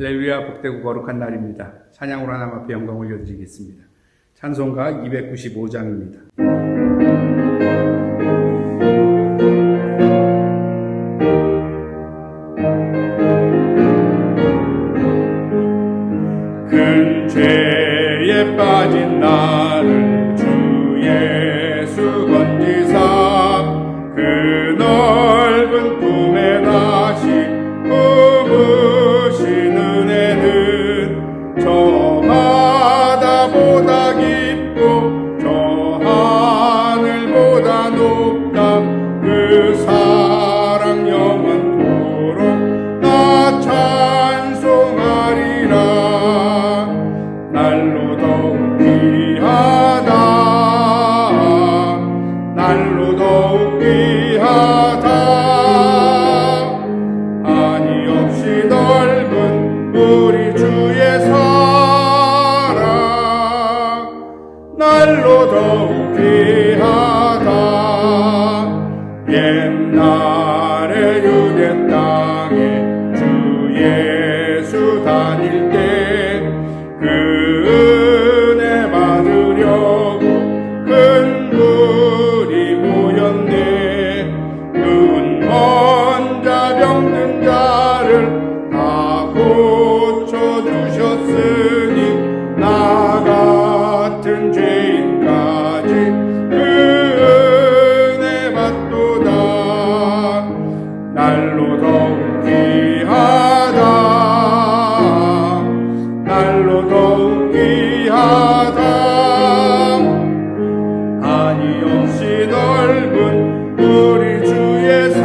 할렐루야, 복되고 거룩한 날입니다. 찬양으로 하나님 앞에 영광 올려드리겠습니다. 찬송가 295장입니다. 큰 죄에 빠진 나를 주 예수 건지사 그 넓은 품에 다시 품으신 은혜는 저 바다보다 깊고 저 하늘보다 높다. 그 사랑 영원토록 나 찬송하리라. 날로 더욱 귀하다. 날로 더욱 귀하다. 한이 없이 넓은 우리 주의 사랑. 날로 더욱 귀하다. 옛날에 유대 땅에 주 예수 다닐 때 그 은혜 받으려고 큰 물이 모였네. 눈 먼 자 병든 자를 다 고쳐주셨으니 나 같은 죄인까지 그 은혜 받도다. 날로 더욱 귀하다. 날로 더욱 귀하다. 한이 없이 넓은 우리 주의 사랑.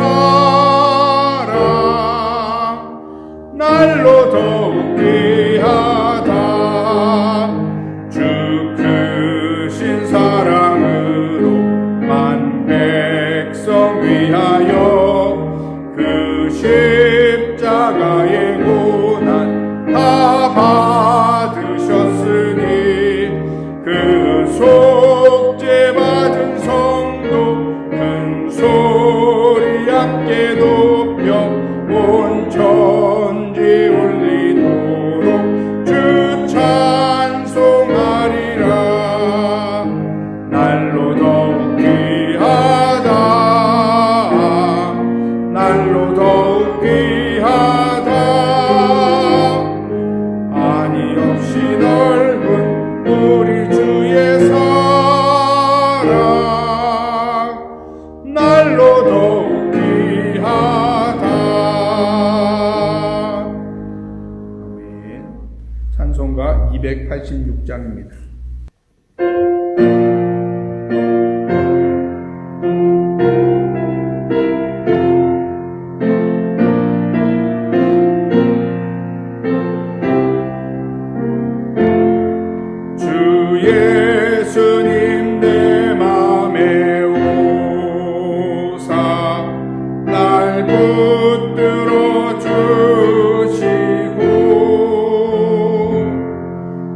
날로 더욱 귀하다. 주 크신 사랑으로 만 백성 위하여 그 십자가의 고난 다 받으셨으니 그 속죄 받은 성도 큰 소리 함께 높여 온 천지 울리도록 주 찬송하리라. 날로 더욱 귀하다. 날로 더욱 귀하다. 한이 없이 넓은 우리 주의 사랑. 날로 더욱 귀하다. 아멘. 찬송가 286장입니다. 예수님 내 맘에 오사 날 붙들어 주시고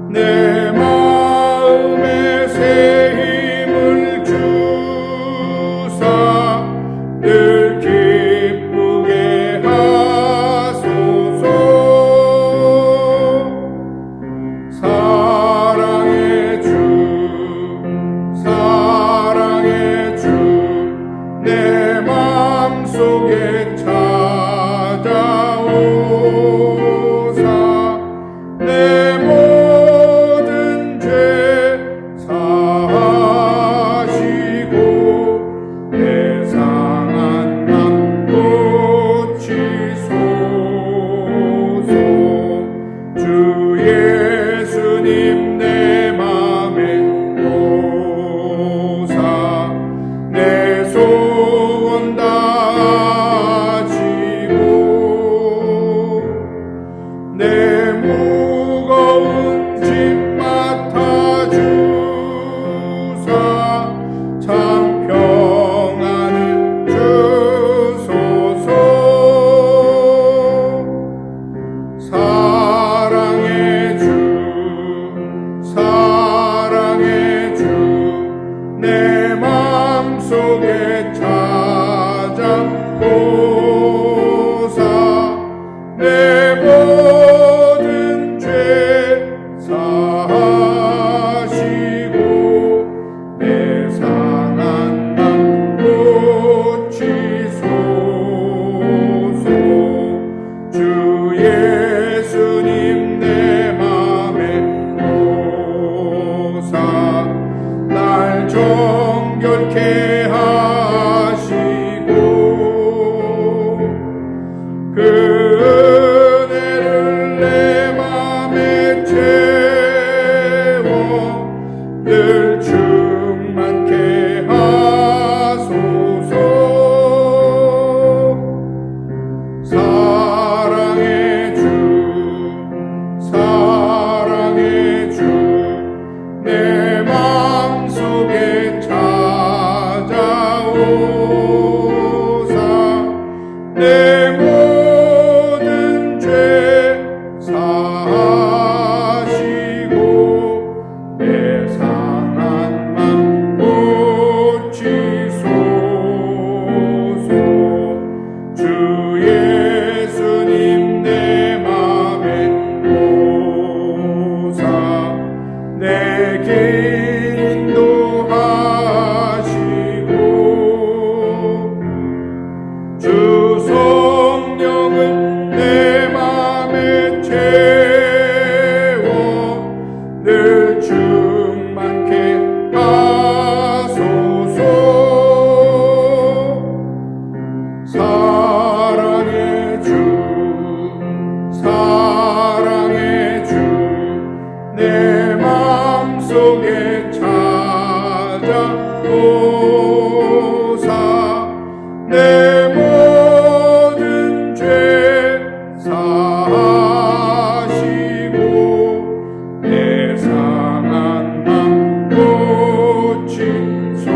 내 마음에 새 힘을 주사 늘 기쁘게 하소서. 사랑의 주 날 정결케 하시고 그 은혜를 내 맘에 채워 늘 충만케 하소서. 사랑의 주 내 마음속에 찾아오사 내 모든 죄 사하시고 내 상한 맘 고치소서. 주 예수님 내 맘에 오사 내게 인도하시고 주 성령을 내 맘에 채워 늘 충만케 하소서. 사랑의 주 내 마음속에 찾아오사 내 모든 죄 사하시고 내 상한 맘 고치소서.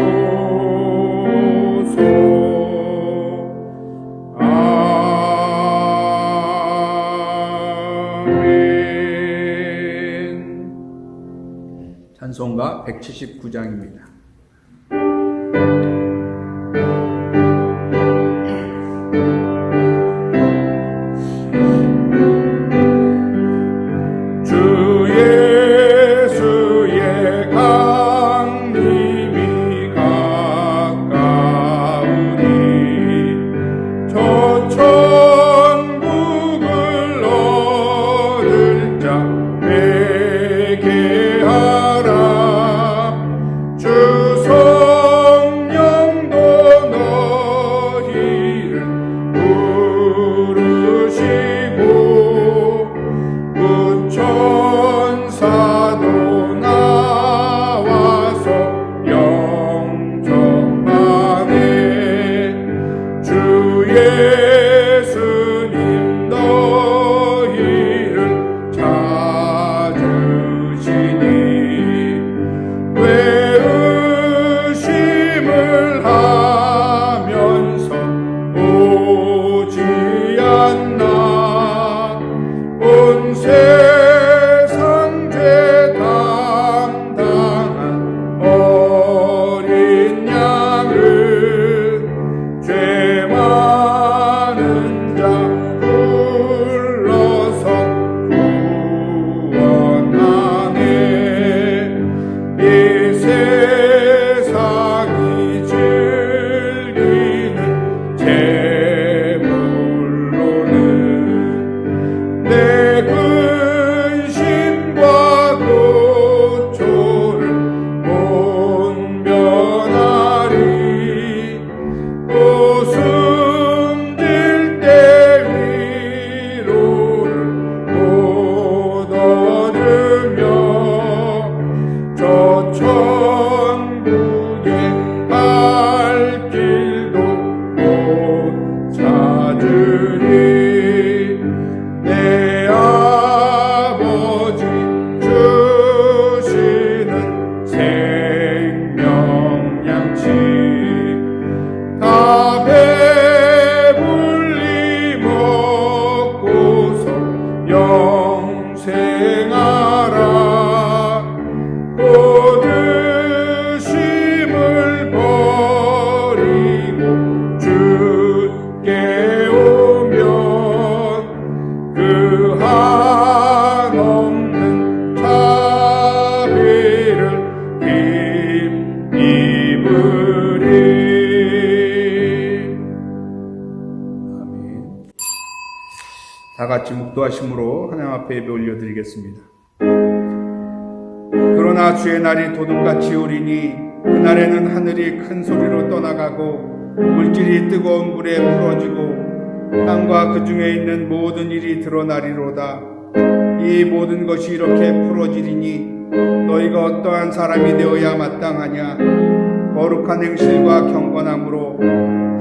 찬송가 179장입니다. 주 예수의 강림이 가까우니 저 천국을 얻을 자 회개 주 성령도 너희를 부르시고 그 천사도 나와서 영접하네. 주 예수님 너희를 찾으시니 의심을 하면서 오지 않나. 온 세상 죄 담당한 어린 양은 죄 많은 자 불러서 구원하네. 이 세상이 즐기는 제물로는 내 근심과 고초를 못 면하리. 숨질 때 위로를 못 얻으며 저 천국에 갈 길도 못 찾으리. 내 아버지 주시는 생명양식 다 배불리 먹고서 영생하라. 고드심을 버리고 주께 오면 그 한없는 자비를 힘입으리. 아멘. 다 같이 묵도하심으로 하나님 앞에 예배 올려드리겠습니다. 그러나 그러나 주의 날이 도둑같이 오리니 그날에는 하늘이 큰 소리로 떠나가고 물질이 뜨거운 불에 풀어지고 땅과 그 중에 있는 모든 일이 드러나리로다. 이 모든 것이 이렇게 풀어지리니 너희가 어떠한 사람이 되어야 마땅하냐. 거룩한 행실과 경건함으로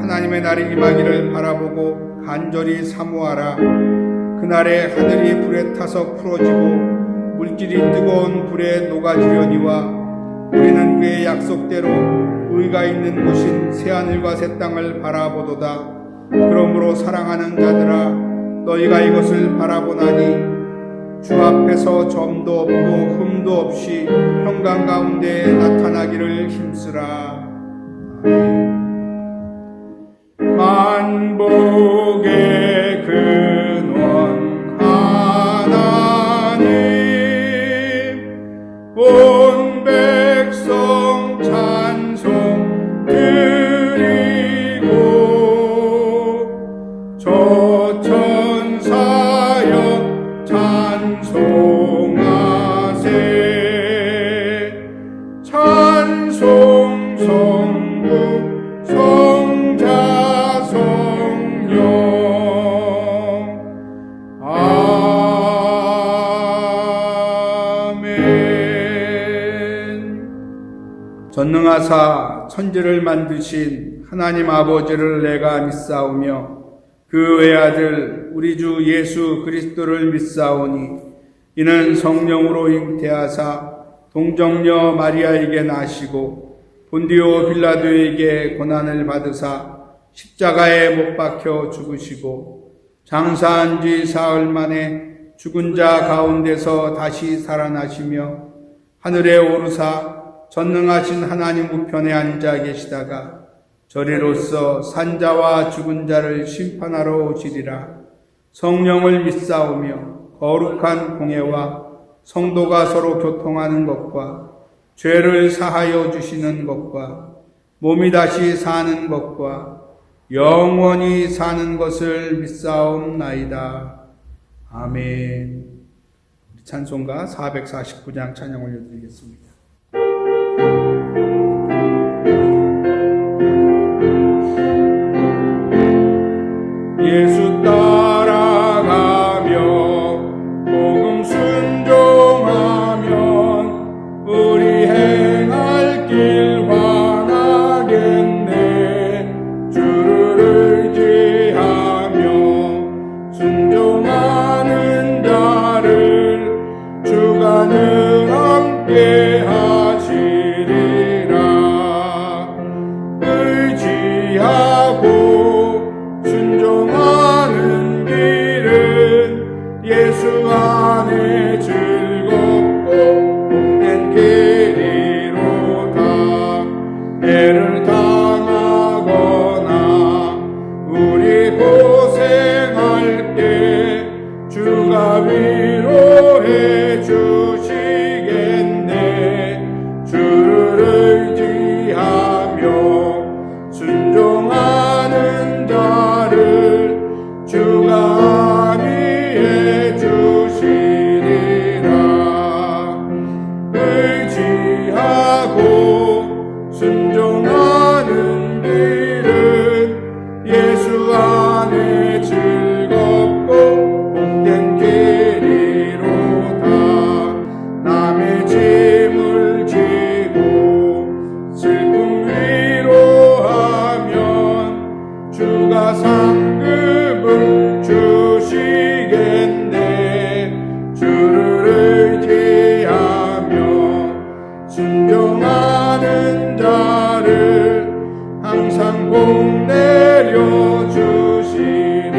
하나님의 날이 임하기를 바라보고 간절히 사모하라. 그날에 하늘이 불에 타서 풀어지고 물질이 뜨거운 불에 녹아지려니와 우리는 그의 약속대로 의가 있는 곳인 새하늘과 새 땅을 바라보도다. 그러므로 사랑하는 자들아, 너희가 이것을 바라보나니 주 앞에서 점도 없고 흠도 없이 평강 가운데 나타나기를 힘쓰라. 만복의 근원 하나님, 온 백성 찬송 드리고 저 천사여 찬송하세. 찬송 성부 성자 성령. 아멘. 전능하사 천지를 만드신 하나님 아버지를 내가 믿사오며 그 외아들 우리 주 예수 그리스도를 믿사오니 이는 성령으로 잉태하사 동정녀 마리아에게 나시고 본디오 빌라도에게 고난을 받으사 십자가에 못 박혀 죽으시고 장사한 지 사흘 만에 죽은 자 가운데서 다시 살아나시며 하늘에 오르사 전능하신 하나님 우편에 앉아 계시다가 저리로서 산자와 죽은 자를 심판하러 오시리라. 성령을 믿사오며 거룩한 공예와 성도가 서로 교통하는 것과 죄를 사하여 주시는 것과 몸이 다시 사는 것과 영원히 사는 것을 믿사옵나이다. 아멘. 찬송가 449장 찬양 올려드리겠습니다. 예수 따라가며 복음 순종하면 우리 행할 길 환하겠네. 주를 의지하며 순종하는 자를 주가 늘 함께 하시리라. 의지하고 순종하는 길은 예수 안에 즐겁고 복된 길이로다. 애를 당하거나 우리 고생할 때 주가 위로해 주시겠네. 주를 의지하며 순종하는 자를 주가 안위해 주시리라. 의지하고 순종하는 길은 예수 안에 즐겁고 복된 길이로다. 남의 짐을 지고 슬픔 위로하면 주가 상급을 주시겠네. 주를 의지하며 순종하는 자를 항상 복 내려 주시리라.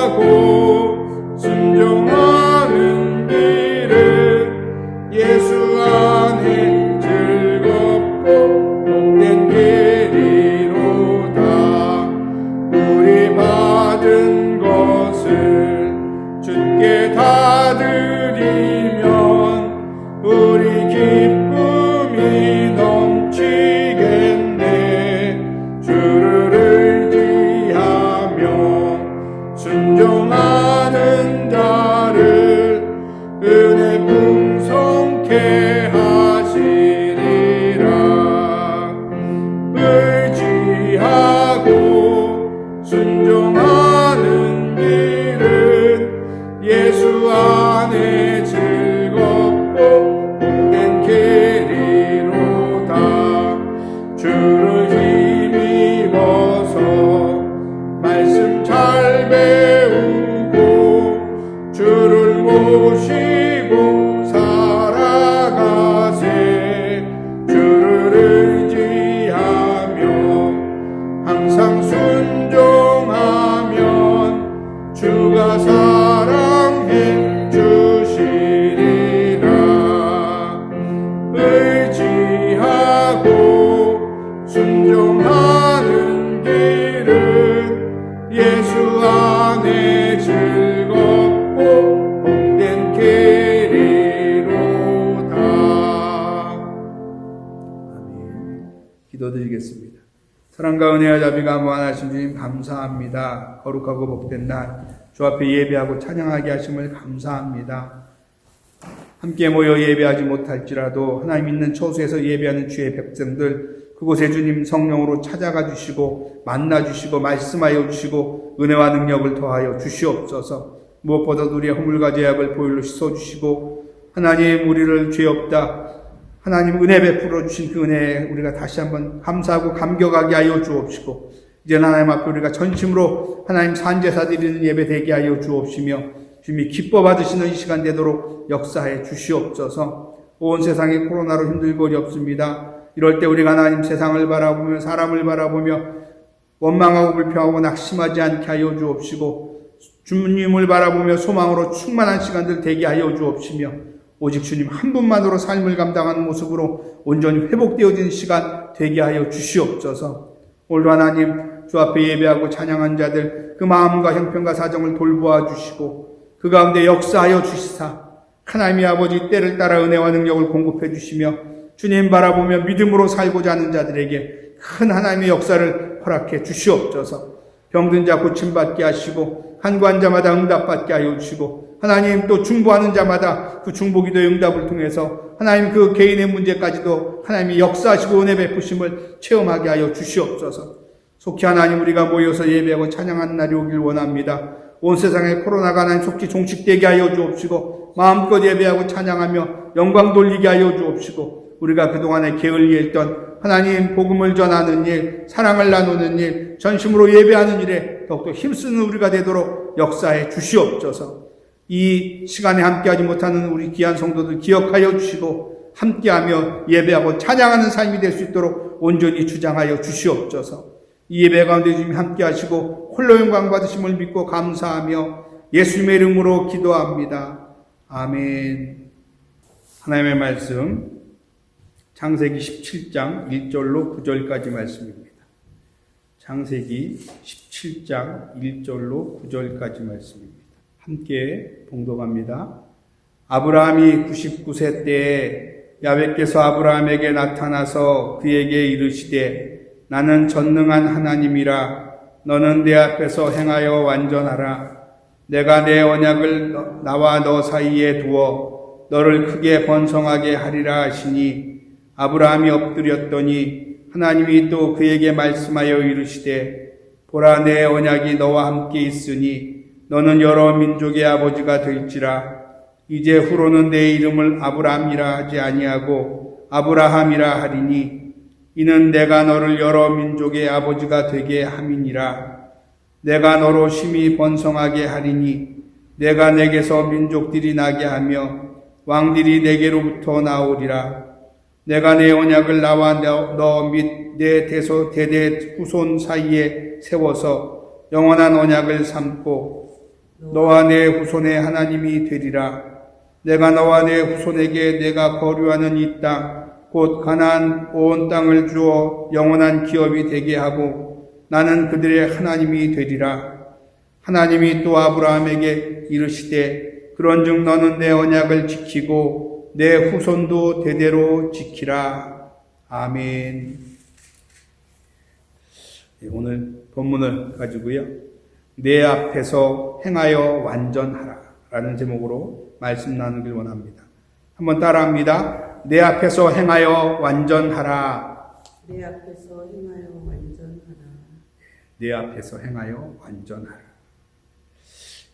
의지하고 순종하는 길은 예수 안에 즐겁고 복된 길이로다. 우리 받은 것을 주께 다 드리면 우리 기쁨이 넘치겠네. 행복해 하시리라. 의지하고 순종하는 길은 예수 안에 즐겁고 복된 길이로다. 주를 힘입어서 말씀 잘 배우고 주를 모시고 살아가세. 주를 의지하며 항상 순종하면 주가 사랑해 주시리라. 의지하고 순종하는 길은 예수 안에 즐겁고 복된 길이로다. 아멘. 기도드리겠습니다. 사랑과 은혜와 자비가 무한하신 주님 감사합니다. 거룩하고 복된 날 주 앞에 예배하고 찬양하게 하심을 감사합니다. 함께 모여 예배하지 못할지라도 하나님 있는 처소에서 예배하는 주의 백성들 그곳에 주님 성령으로 찾아가 주시고 만나 주시고 말씀하여 주시고 은혜와 능력을 더하여 주시옵소서. 무엇보다도 우리의 허물과 죄악을 보혈로 씻어주시고 하나님 우리를 죄 없다 하나님 은혜 베풀어 주신 그 은혜에 우리가 다시 한번 감사하고 감격하게 하여 주옵시고 이제 하나님 앞에 우리가 전심으로 하나님 산제사 드리는 예배 되게 하여 주옵시며 주님이 기뻐 받으시는 이 시간 되도록 역사해 주시옵소서. 온 세상이 코로나로 힘들고 어렵습니다. 이럴 때 우리가 하나님 세상을 바라보며 사람을 바라보며 원망하고 불평하고 낙심하지 않게 하여 주옵시고 주님을 바라보며 소망으로 충만한 시간들 되게 하여 주옵시며 오직 주님 한 분만으로 삶을 감당하는 모습으로 온전히 회복되어진 시간 되게 하여 주시옵소서. 오늘도 하나님 주 앞에 예배하고 찬양한 자들 그 마음과 형편과 사정을 돌보아 주시고 그 가운데 역사하여 주시사 하나님의 아버지 때를 따라 은혜와 능력을 공급해 주시며 주님 바라보며 믿음으로 살고자 하는 자들에게 큰 하나님의 역사를 허락해 주시옵소서. 병든 자 고침받게 하시고 간구한 자마다 응답받게 하여 주시고 하나님 또 중보하는 자마다 그 중보기도의 응답을 통해서 하나님 그 개인의 문제까지도 하나님이 역사하시고 은혜 베푸심을 체험하게 하여 주시옵소서. 속히 하나님 우리가 모여서 예배하고 찬양하는 날이 오길 원합니다. 온 세상에 코로나가 하나님 속히 종식되게 하여 주옵시고 마음껏 예배하고 찬양하며 영광 돌리게 하여 주옵시고 우리가 그동안에 게을리에 있던 하나님 복음을 전하는 일, 사랑을 나누는 일, 전심으로 예배하는 일에 더욱더 힘쓰는 우리가 되도록 역사해 주시옵소서. 이 시간에 함께하지 못하는 우리 귀한 성도들 기억하여 주시고 함께하며 예배하고 찬양하는 삶이 될 수 있도록 온전히 주장하여 주시옵소서. 이 예배 가운데 주님 함께하시고 홀로 영광 받으심을 믿고 감사하며 예수님의 이름으로 기도합니다. 아멘. 하나님의 말씀 창세기 17장 1절로 9절까지 말씀입니다. 창세기 17장 1절로 9절까지 말씀입니다. 함께 봉독합니다. 아브라함이 99세 때에 야훼께서 아브라함에게 나타나서 그에게 이르시되 나는 전능한 하나님이라 너는 내 앞에서 행하여 완전하라. 내가 내 언약을 나와 너 사이에 두어 너를 크게 번성하게 하리라 하시니 아브라함이 엎드렸더니 하나님이 또 그에게 말씀하여 이르시되 보라 내 언약이 너와 함께 있으니 너는 여러 민족의 아버지가 될지라. 이제 후로는 내 이름을 아브라함이라 하지 아니하고 아브라함이라 하리니 이는 내가 너를 여러 민족의 아버지가 되게 함이니라. 내가 너로 심히 번성하게 하리니 내가 내게서 민족들이 나게 하며 왕들이 내게로부터 나오리라. 내가 내 언약을 나와 너 및 내 대대 후손 사이에 세워서 영원한 언약을 삼고 너와 내 후손의 하나님이 되리라. 내가 너와 내 후손에게 내가 거류하는 이 땅 곧 가나안 온 땅을 주어 영원한 기업이 되게 하고 나는 그들의 하나님이 되리라. 하나님이 또 아브라함에게 이르시되 그런즉 너는 내 언약을 지키고 내 후손도 대대로 지키라. 아멘. 오늘 본문을 가지고요. 내 앞에서 행하여 완전하라 라는 제목으로 말씀 나누길 원합니다. 한번 따라합니다. 내 앞에서 행하여 완전하라. 내 앞에서 행하여 완전하라. 내 앞에서 행하여 완전하라.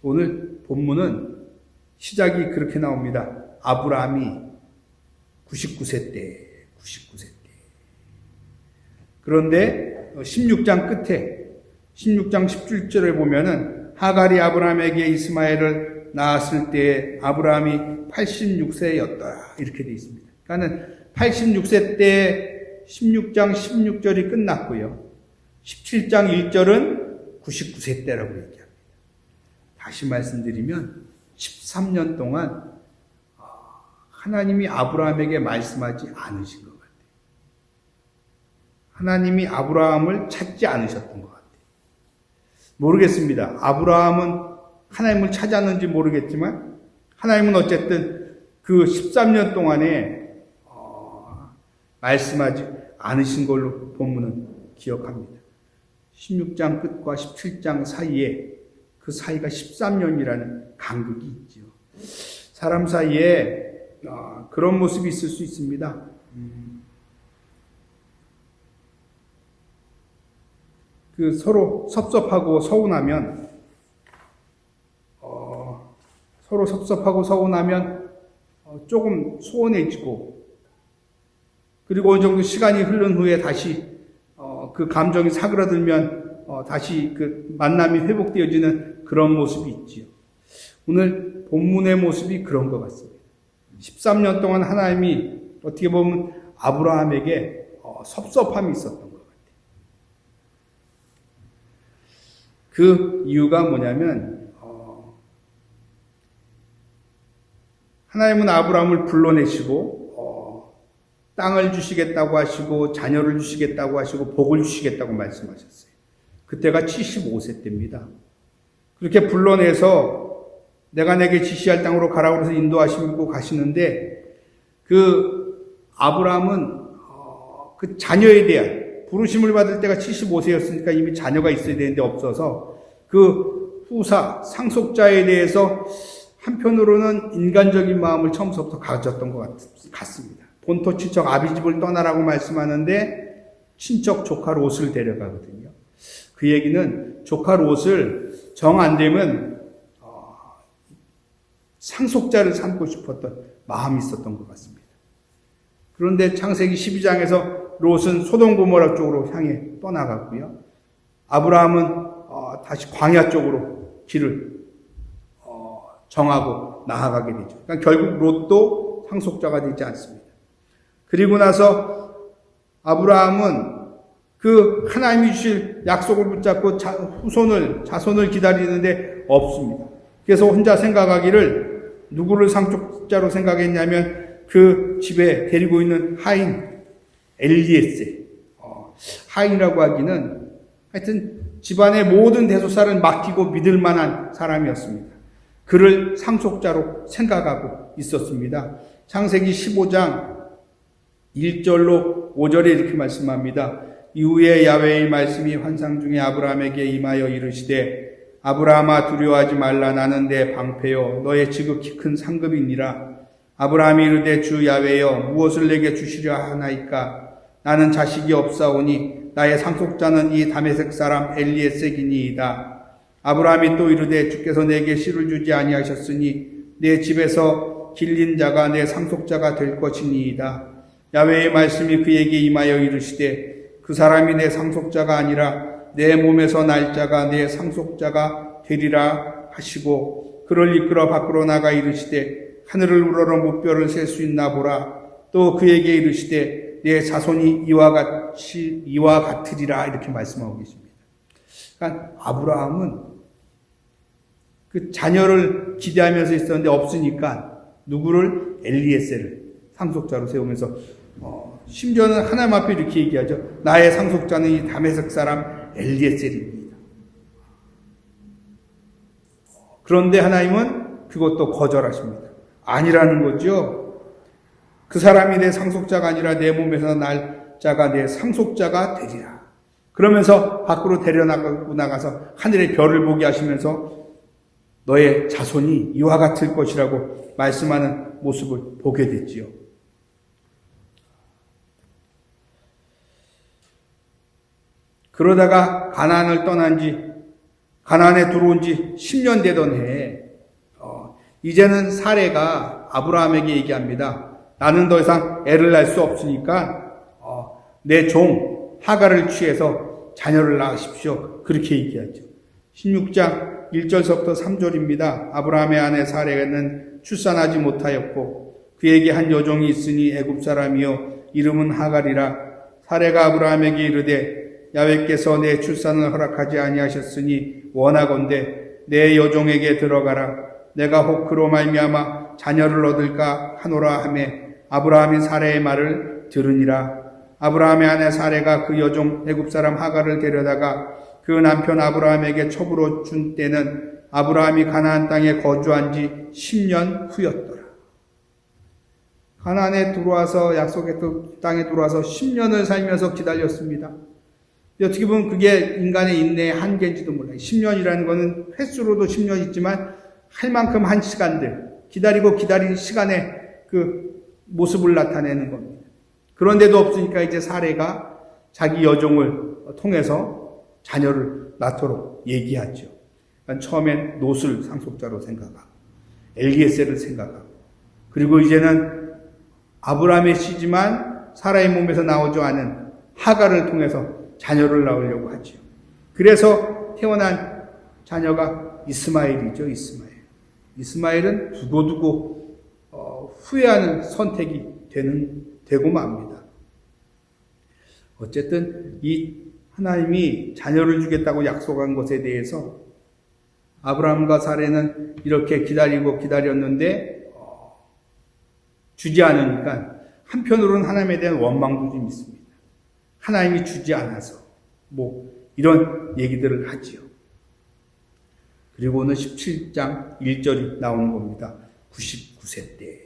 오늘 본문은 시작이 그렇게 나옵니다. 아브라함이 99세 때. 그런데 16장 끝에 16장 17절에 보면은 하갈이 아브라함에게 이스마엘을 낳았을 때 아브라함이 86세였더라. 이렇게 되어 있습니다. 그러니까 86세 때 16장 16절이 끝났고요. 17장 1절은 99세 때라고 얘기합니다. 다시 말씀드리면 13년 동안 하나님이 아브라함에게 말씀하지 않으신 것 같아요. 하나님이 아브라함을 찾지 않으셨던 것 같아요. 모르겠습니다. 아브라함은 하나님을 찾았는지 모르겠지만 하나님은 어쨌든 그 13년 동안에 말씀하지 않으신 걸로 본문은 기억합니다. 16장 끝과 17장 사이에 그 사이가 13년이라는 간극이 있죠. 사람 사이에 그런 모습이 있을 수 있습니다. 그 서로 섭섭하고 서운하면 조금 소원해지고 그리고 어느 정도 시간이 흐른 후에 다시 그 감정이 사그라들면 다시 그 만남이 회복되어지는 그런 모습이 있지요. 오늘 본문의 모습이 그런 것 같습니다. 13년 동안 하나님이 어떻게 보면 아브라함에게 섭섭함이 있었던 것 같아요. 그 이유가 뭐냐면 하나님은 아브라함을 불러내시고 땅을 주시겠다고 하시고 자녀를 주시겠다고 하시고 복을 주시겠다고 말씀하셨어요. 그때가 75세 때입니다. 그렇게 불러내서 내가 내게 지시할 땅으로 가라고 해서 인도하시고 가시는데 그 아브라함은 그 자녀에 대한 부르심을 받을 때가 75세였으니까 이미 자녀가 있어야 되는데 없어서 그 후사 상속자에 대해서 한편으로는 인간적인 마음을 처음부터 가졌던 것 같습니다. 본토 친척 아비집을 떠나라고 말씀하는데 친척 조카 롯을 데려가거든요. 그 얘기는 조카 롯을 정 안 되면 상속자를 삼고 싶었던 마음이 있었던 것 같습니다. 그런데 창세기 12장에서 롯은 소돔 고모라 쪽으로 향해 떠나갔고요. 아브라함은 다시 광야 쪽으로 길을 정하고 나아가게 되죠. 그러니까 결국 롯도 상속자가 되지 않습니다. 그리고 나서 아브라함은 그 하나님이 주실 약속을 붙잡고 자손을 기다리는데 없습니다. 그래서 혼자 생각하기를 누구를 상속자로 생각했냐면 그 집에 데리고 있는 하인 엘리에세. 하인이라고 하기는 하여튼 집안의 모든 대소사를 맡기고 믿을 만한 사람이었습니다. 그를 상속자로 생각하고 있었습니다. 창세기 15장 1절로 5절에 이렇게 말씀합니다. 이후에 야훼의 말씀이 환상 중에 아브라함에게 임하여 이르시되 아브라함아 두려워하지 말라. 나는 내 방패요 너의 지극히 큰 상급이니라. 아브라함이 이르되 주 야훼여 무엇을 내게 주시려 하나이까. 나는 자식이 없사오니 나의 상속자는 이 다메섹 사람 엘리에섹이니이다. 아브라함이 또 이르되 주께서 내게 씨를 주지 아니하셨으니 내 집에서 길린 자가 내 상속자가 될 것이니이다. 야훼의 말씀이 그에게 임하여 이르시되 그 사람이 내 상속자가 아니라 내 몸에서 날 자가 내 상속자가 되리라 하시고 그를 이끌어 밖으로 나가 이르시되 하늘을 우러러 무뼈를 셀 수 있나 보라. 또 그에게 이르시되 내 자손이 이와 같으리라. 이렇게 말씀하고 계십니다. 그러니까 아브라함은 그 자녀를 기대하면서 있었는데 없으니까 누구를 엘리에셀을 상속자로 세우면서 심지어는 하나님 앞에 이렇게 얘기하죠. 나의 상속자는 이 다메섹 사람 엘리에셀입니다. 그런데 하나님은 그것도 거절하십니다. 아니라는 거죠. 그 사람이 내 상속자가 아니라 내 몸에서 날 자가 내 상속자가 되리라. 그러면서 밖으로 데려나가고 나가서 하늘의 별을 보게 하시면서 너의 자손이 이와 같을 것이라고 말씀하는 모습을 보게 됐지요. 그러다가 가나안에 들어온 지 10년 되던 해에 이제는 사레가 아브라함에게 얘기합니다. 나는 더 이상 애를 낳을 수 없으니까 내 종 하갈을 취해서 자녀를 낳으십시오. 그렇게 얘기하죠. 16장 1절서부터 3절입니다. 아브라함의 아내 사레는 출산하지 못하였고 그에게 한 여종이 있으니 애굽 사람이요 이름은 하갈이라. 사레가 아브라함에게 이르되 야훼께서 내 출산을 허락하지 아니하셨으니 원하건대 내 여종에게 들어가라. 내가 혹 그로 말미암아 자녀를 얻을까 하노라 하매 아브라함이 사레의 말을 들으니라. 아브라함의 아내 사레가 그 여종 애굽 사람 하갈을 데려다가 그 남편 아브라함에게 첩으로 준 때는 아브라함이 가나안 땅에 거주한 지 10년 후였더라. 가나안에 들어와서 약속의 땅에 들어와서 10년을 살면서 기다렸습니다. 어떻게 보면 그게 인간의 인내의 한계인지도 몰라요. 10년이라는 것은 횟수로도 10년 있지만 할 만큼 한 시간들, 기다리고 기다린 시간의 그 모습을 나타내는 겁니다. 그런데도 없으니까 이제 사레가 자기 여종을 통해서 자녀를 낳도록 얘기하죠. 그러니까 처음엔 롯을 상속자로 생각하고 엘리에셀을 생각하고 그리고 이제는 아브라함의 씨지만 사라의 몸에서 나오지 않은 하갈을 통해서 자녀를 낳으려고 하죠. 그래서 태어난 자녀가 이스마엘이죠. 이스마엘은 두고두고 후회하는 선택이 되고 맙니다. 어쨌든 이 하나님이 자녀를 주겠다고 약속한 것에 대해서 아브라함과 사레는 이렇게 기다렸는데 주지 않으니까 한편으로는 하나님에 대한 원망도 좀 있습니다. 하나님이 주지 않아서 이런 얘기들을 하지요. 그리고는 17장 1절이 나오는 겁니다. 99세 때.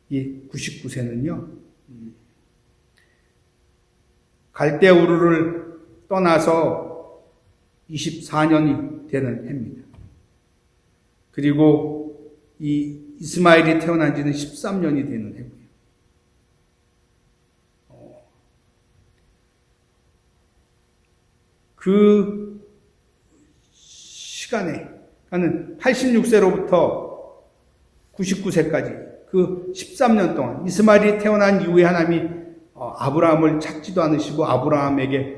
이 99세는요, 갈대우르를 떠나서 24년이 되는 해입니다. 그리고 이 이스마엘이 태어난 지는 13년이 되는 해고요. 그 시간에, 하는 86세로부터 99세까지 그 13년 동안 이스마엘이 태어난 이후에 하나님이 아브라함을 찾지도 않으시고 아브라함에게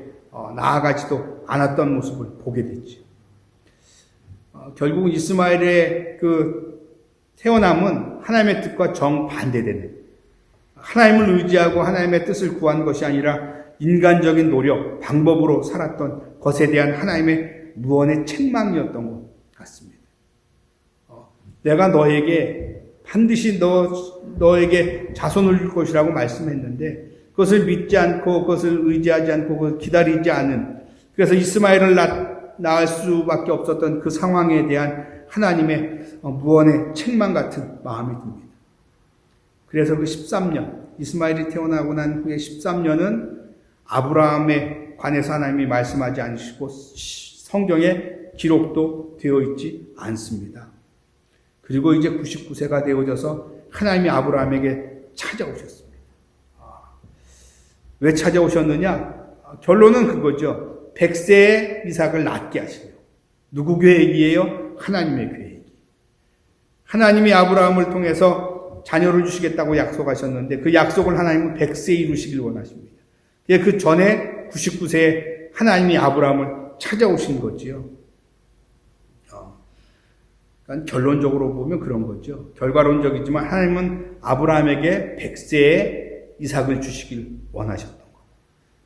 나아가지도 않았던 모습을 보게 됐죠. 결국 이스마엘의 그 태어남은 하나님의 뜻과 정반대되는, 하나님을 의지하고 하나님의 뜻을 구한 것이 아니라 인간적인 노력, 방법으로 살았던 것에 대한 하나님의 무언의 책망이었던 것 같습니다. 내가 너에게 반드시 너에게 자손을 줄 것이라고 말씀했는데 그것을 믿지 않고 그것을 의지하지 않고 그것을 기다리지 않은, 그래서 이스마엘을 낳을 수밖에 없었던 그 상황에 대한 하나님의 무언의 책망 같은 마음이 듭니다. 그래서 그 13년, 이스마엘이 태어나고 난 후에 13년은 아브라함에 관해서 하나님이 말씀하지 않으시고 성경에 기록도 되어 있지 않습니다. 그리고 이제 99세가 되어져서 하나님이 아브라함에게 찾아오셨습니다. 왜 찾아오셨느냐? 결론은 그거죠. 100세에 이삭을 낳게 하시려. 누구 계획이에요? 하나님의 계획이. 하나님이 아브라함을 통해서 자녀를 주시겠다고 약속하셨는데 그 약속을 하나님은 100세에 이루시길 원하십니다. 그 전에 99세에 하나님이 아브라함을 찾아오신 거지요. 그러니까 결론적으로 보면 그런 거죠. 결과론적이지만 하나님은 아브라함에게 100세에 이삭을 주시길 원하셨던 거.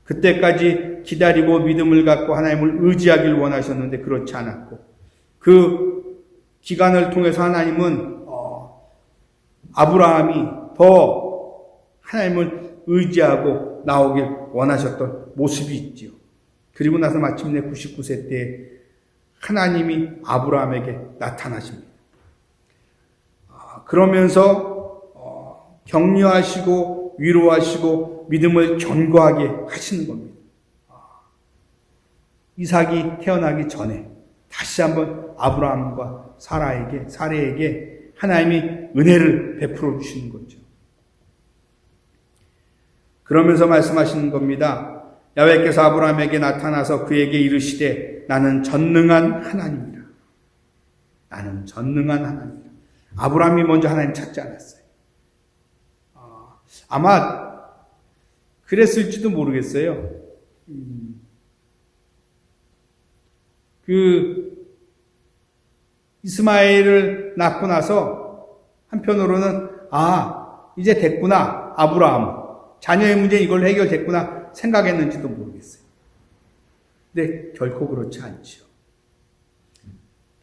그때까지 기다리고 믿음을 갖고 하나님을 의지하길 원하셨는데 그렇지 않았고, 그 기간을 통해서 하나님은 아브라함이 더 하나님을 의지하고 나오길 원하셨던 모습이 있지요. 그리고 나서 마침내 99세 때 하나님이 아브라함에게 나타나십니다. 그러면서 격려하시고 위로하시고 믿음을 견고하게 하시는 겁니다. 이삭이 태어나기 전에 다시 한번 아브라함과 사레에게 하나님이 은혜를 베풀어 주시는 거죠. 그러면서 말씀하시는 겁니다. 야훼께서 아브라함에게 나타나서 그에게 이르시되 나는 전능한 하나님이라. 나는 전능한 하나님이라. 아브라함이 먼저 하나님 찾지 않았어요. 아마 그랬을지도 모르겠어요. 이스마엘을 낳고 나서 한편으로는 이제 됐구나. 아브라함. 자녀의 문제 이걸로 해결됐구나 생각했는지도 모르겠어요. 근데 결코 그렇지 않죠.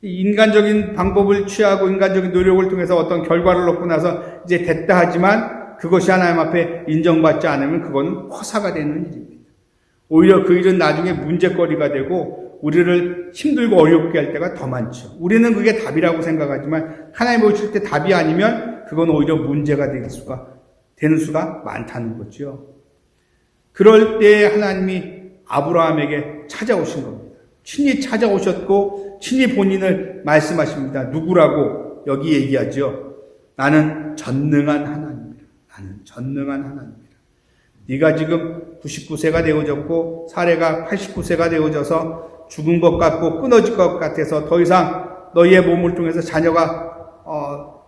인간적인 방법을 취하고 인간적인 노력을 통해서 어떤 결과를 얻고 나서 이제 됐다 하지만 그것이 하나님 앞에 인정받지 않으면 그건 허사가 되는 일입니다. 오히려 그 일은 나중에 문제거리가 되고 우리를 힘들고 어렵게 할 때가 더 많죠. 우리는 그게 답이라고 생각하지만 하나님 보실 때 답이 아니면 그건 오히려 문제가 되는 수가 많다는 거죠. 그럴 때 하나님이 아브라함에게 찾아오신 겁니다. 친히 찾아오셨고 친히 본인을 말씀하십니다. 누구라고 여기 얘기하죠. 나는 전능한 하나님이라. 나는 전능한 하나님이라. 네가 지금 99세가 되어졌고 사례가 89세가 되어져서 죽은 것 같고 끊어질 것 같아서 더 이상 너희의 몸을 통해서 자녀가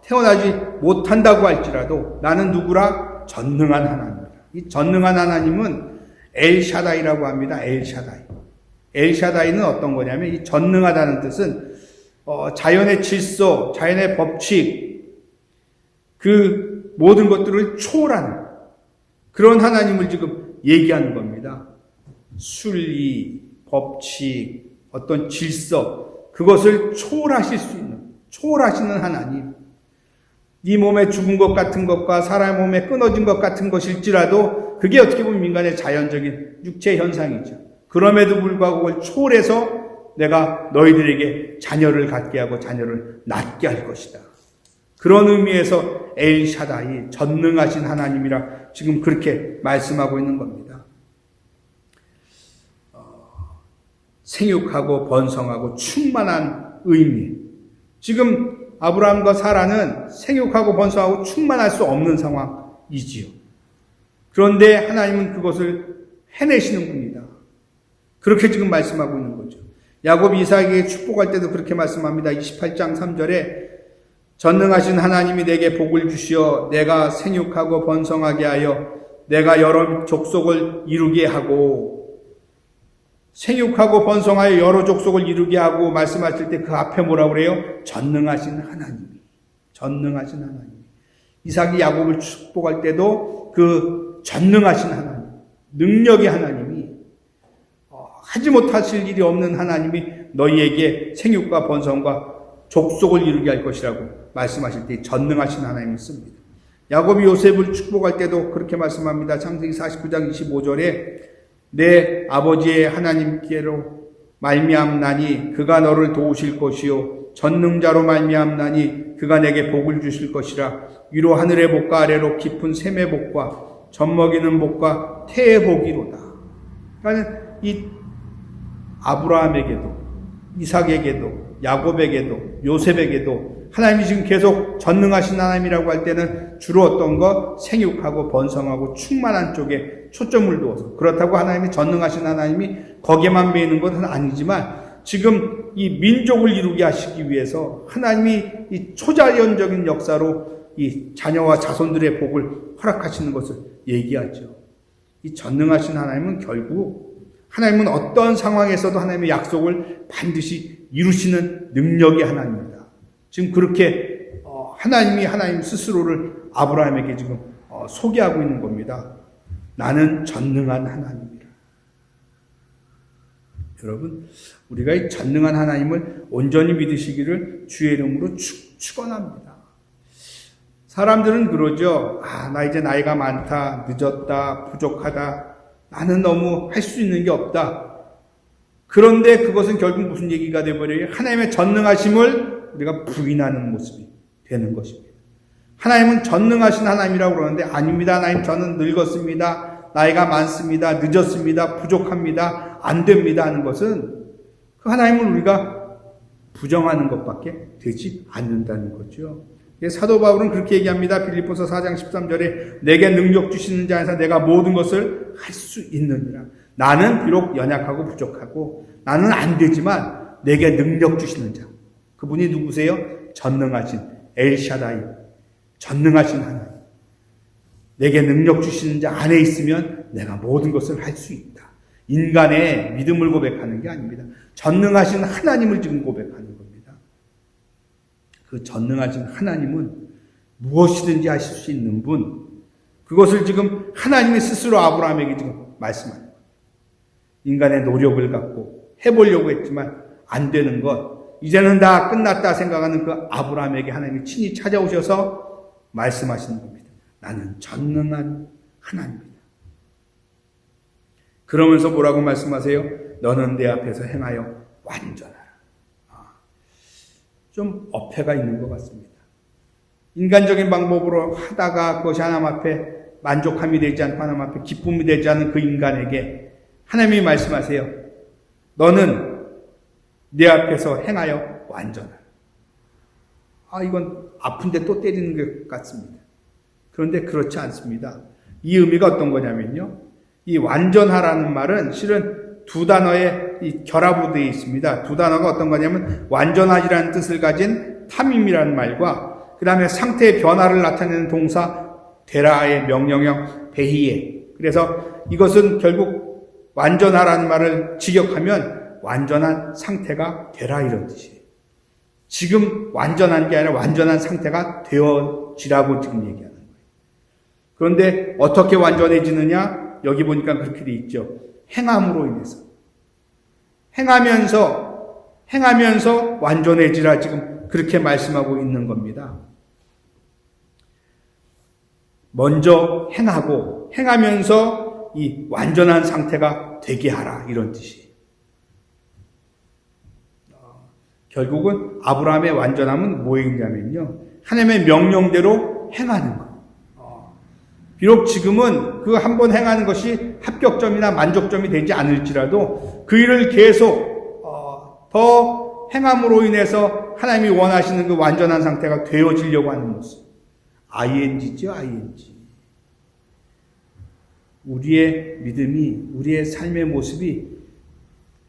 태어나지 못한다고 할지라도 나는 누구라? 전능한 하나님이라. 이 전능한 하나님은 엘샤다이라고 합니다. 엘샤다이. 엘샤다이는 어떤 거냐면 이 전능하다는 뜻은 자연의 질서, 자연의 법칙, 그 모든 것들을 초월하는 그런 하나님을 지금 얘기하는 겁니다. 순리, 법칙, 어떤 질서, 그것을 초월하시는 하나님. 네 몸에 죽은 것 같은 것과 사람 몸에 끊어진 것 같은 것일지라도 그게 어떻게 보면 인간의 자연적인 육체 현상이죠. 그럼에도 불구하고 그걸 초월해서 내가 너희들에게 자녀를 갖게 하고 자녀를 낳게 할 것이다. 그런 의미에서 엘샤다이, 전능하신 하나님이라 지금 그렇게 말씀하고 있는 겁니다. 생육하고 번성하고 충만한 의미. 지금 아브라함과 사라는 생육하고 번성하고 충만할 수 없는 상황이지요. 그런데 하나님은 그것을 해내시는 분이다. 그렇게 지금 말씀하고 있는 거죠. 야곱이 이삭에게 축복할 때도 그렇게 말씀합니다. 28장 3절에 전능하신 하나님이 내게 복을 주시어 내가 생육하고 번성하게 하여 내가 여러 족속을 이루게 하고, 생육하고 번성하여 여러 족속을 이루게 하고 말씀하실 때 그 앞에 뭐라고 그래요? 전능하신 하나님. 전능하신 하나님. 이삭이 야곱을 축복할 때도 그 전능하신 하나님, 능력의 하나님이, 하지 못하실 일이 없는 하나님이 너희에게 생육과 번성과 족속을 이루게 할 것이라고 말씀하실 때 전능하신 하나님을 씁니다. 야곱이 요셉을 축복할 때도 그렇게 말씀합니다. 창세기 49장 25절에 내 아버지의 하나님께로 말미암나니 그가 너를 도우실 것이요 전능자로 말미암나니 그가 내게 복을 주실 것이라. 위로 하늘의 복과 아래로 깊은 샘의 복과 젖먹이는 복과 태의 복이로다. 그러니까 이 아브라함에게도 이삭에게도 야곱에게도 요셉에게도 하나님이 지금 계속 전능하신 하나님이라고 할 때는 주로 어떤 거? 생육하고 번성하고 충만한 쪽에 초점을 두어서, 그렇다고 하나님이 전능하신 하나님이 거기에만 매이는 것은 아니지만 지금 이 민족을 이루게 하시기 위해서 하나님이 이 초자연적인 역사로 이 자녀와 자손들의 복을 허락하시는 것을 얘기하죠. 이 전능하신 하나님은 결국 하나님은 어떤 상황에서도 하나님의 약속을 반드시 이루시는 능력의 하나님입니다. 지금 그렇게 하나님이 하나님 스스로를 아브라함에게 지금 소개하고 있는 겁니다. 나는 전능한 하나님이라. 여러분, 우리가 이 전능한 하나님을 온전히 믿으시기를 주의 이름으로 축원합니다. 사람들은 그러죠. 나 이제 나이가 많다, 늦었다, 부족하다, 나는 너무 할 수 있는 게 없다. 그런데 그것은 결국 무슨 얘기가 되어버려요? 하나님의 전능하심을 우리가 부인하는 모습이 되는 것입니다. 하나님은 전능하신 하나님이라고 그러는데 아닙니다. 하나님, 저는 늙었습니다. 나이가 많습니다. 늦었습니다. 부족합니다. 안 됩니다 하는 것은 그 하나님을 우리가 부정하는 것밖에 되지 않는다는 거죠. 사도 바울은 그렇게 얘기합니다. 빌립보서 4장 13절에 내게 능력 주시는 자 안에서 내가 모든 것을 할 수 있느니라. 나는 비록 연약하고 부족하고 나는 안 되지만 내게 능력 주시는 자. 그분이 누구세요? 전능하신 엘샤다이, 전능하신 하나님. 내게 능력 주시는 자 안에 있으면 내가 모든 것을 할 수 있다. 인간의 믿음을 고백하는 게 아닙니다. 전능하신 하나님을 지금 고백하는 겁니다. 그 전능하신 하나님은 무엇이든지 하실 수 있는 분, 그것을 지금 하나님이 스스로 아브라함에게 지금 말씀하는 거예요. 인간의 노력을 갖고 해보려고 했지만 안 되는 것, 이제는 다 끝났다 생각하는 그 아브라함에게 하나님이 친히 찾아오셔서 말씀하시는 겁니다. 나는 전능한 하나님이다. 그러면서 뭐라고 말씀하세요? 너는 내 앞에서 행하여 완전하라. 좀 어폐가 있는 것 같습니다. 인간적인 방법으로 하다가 그것이 하나님 앞에 만족함이 되지 않고 하나님 앞에 기쁨이 되지 않은 그 인간에게 하나님이 말씀하세요. 너는 내 앞에서 행하여 완전하라. 이건 아픈데 또 때리는 것 같습니다. 그런데 그렇지 않습니다. 이 의미가 어떤 거냐면요. 이 완전하라는 말은 실은 두 단어의 이 결합으로 되어 있습니다. 두 단어가 어떤 거냐면 완전하지라는 뜻을 가진 탐임이라는 말과 그 다음에 상태의 변화를 나타내는 동사 데라의 명령형 베히에. 그래서 이것은 결국 완전하라는 말을 직역하면 완전한 상태가 되라 이런 뜻이에요. 지금 완전한 게 아니라 완전한 상태가 되어지라고 지금 얘기하는 거예요. 그런데 어떻게 완전해지느냐? 여기 보니까 그렇게 돼 있죠. 행함으로 인해서. 행하면서 완전해지라 지금 그렇게 말씀하고 있는 겁니다. 먼저 행하고 행하면서 이 완전한 상태가 되게 하라 이런 뜻이에요. 결국은 아브라함의 완전함은 뭐였냐면요. 하나님의 명령대로 행하는 것. 비록 지금은 그 한 번 행하는 것이 합격점이나 만족점이 되지 않을지라도 그 일을 계속 더 행함으로 인해서 하나님이 원하시는 그 완전한 상태가 되어지려고 하는 모습. ing죠, ing. 우리의 믿음이, 우리의 삶의 모습이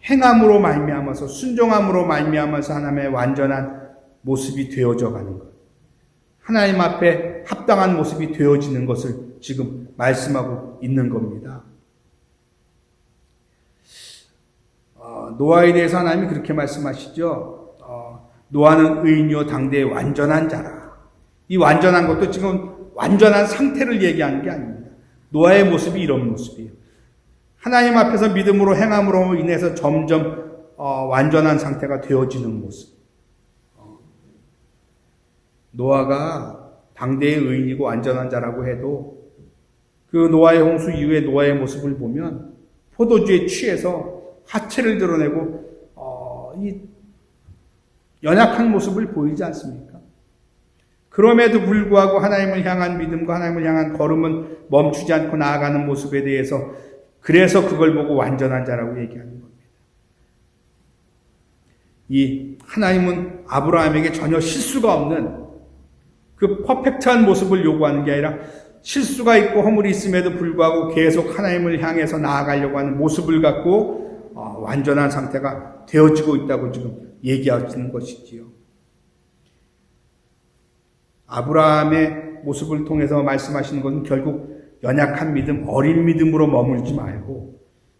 행함으로 말미암아서 순종함으로 말미암아서 하나님의 완전한 모습이 되어져 가는 것. 하나님 앞에 합당한 모습이 되어지는 것을 지금 말씀하고 있는 겁니다. 노아에 대해서 하나님이 그렇게 말씀하시죠. 노아는 의인이요 당대의 완전한 자라. 이 완전한 것도 지금 완전한 상태를 얘기하는 게 아닙니다. 노아의 모습이 이런 모습이에요. 하나님 앞에서 믿음으로 행함으로 인해서 점점 완전한 상태가 되어지는 모습. 노아가 당대의 의인이고 완전한 자라고 해도 그 노아의 홍수 이후의 노아의 모습을 보면 포도주에 취해서 하체를 드러내고 이 연약한 모습을 보이지 않습니까? 그럼에도 불구하고 하나님을 향한 믿음과 하나님을 향한 걸음은 멈추지 않고 나아가는 모습에 대해서 그래서 그걸 보고 완전한 자라고 얘기하는 겁니다. 이 하나님은 아브라함에게 전혀 실수가 없는 그 퍼펙트한 모습을 요구하는 게 아니라 실수가 있고 허물이 있음에도 불구하고 계속 하나님을 향해서 나아가려고 하는 모습을 갖고 완전한 상태가 되어지고 있다고 지금 얘기하시는 것이지요. 아브라함의 모습을 통해서 말씀하시는 것은 결국 연약한 믿음, 어린 믿음으로 머물지 말고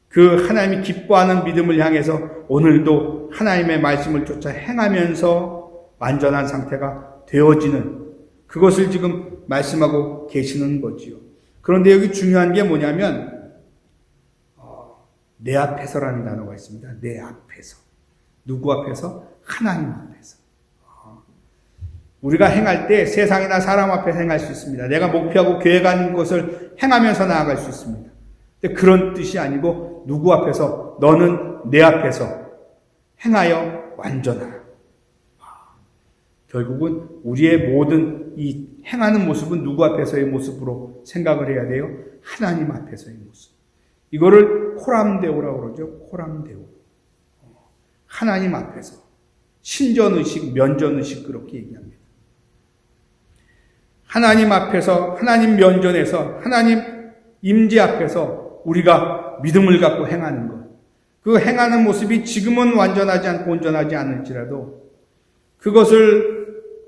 그 하나님이 기뻐하는 믿음을 향해서 오늘도 하나님의 말씀을 쫓아 행하면서 완전한 상태가 되어지는 그것을 지금 말씀하고 계시는 거지요. 그런데 여기 중요한 게 뭐냐면 내 앞에서라는 단어가 있습니다. 내 앞에서. 누구 앞에서? 하나님 앞에서. 우리가 행할 때 세상이나 사람 앞에서 행할 수 있습니다. 내가 목표하고 계획한 것을 행하면서 나아갈 수 있습니다. 근데 그런 뜻이 아니고 누구 앞에서? 너는 내 앞에서 행하여 완전하라. 결국은 우리의 모든 이 행하는 모습은 누구 앞에서의 모습으로 생각을 해야 돼요? 하나님 앞에서의 모습. 이거를 코람데오라고 그러죠. 코람데오. 하나님 앞에서. 신전의식, 면전의식 그렇게 얘기합니다. 하나님 앞에서, 하나님 면전에서, 하나님 임재 앞에서 우리가 믿음을 갖고 행하는 것. 그 행하는 모습이 지금은 완전하지 않고 온전하지 않을지라도 그것을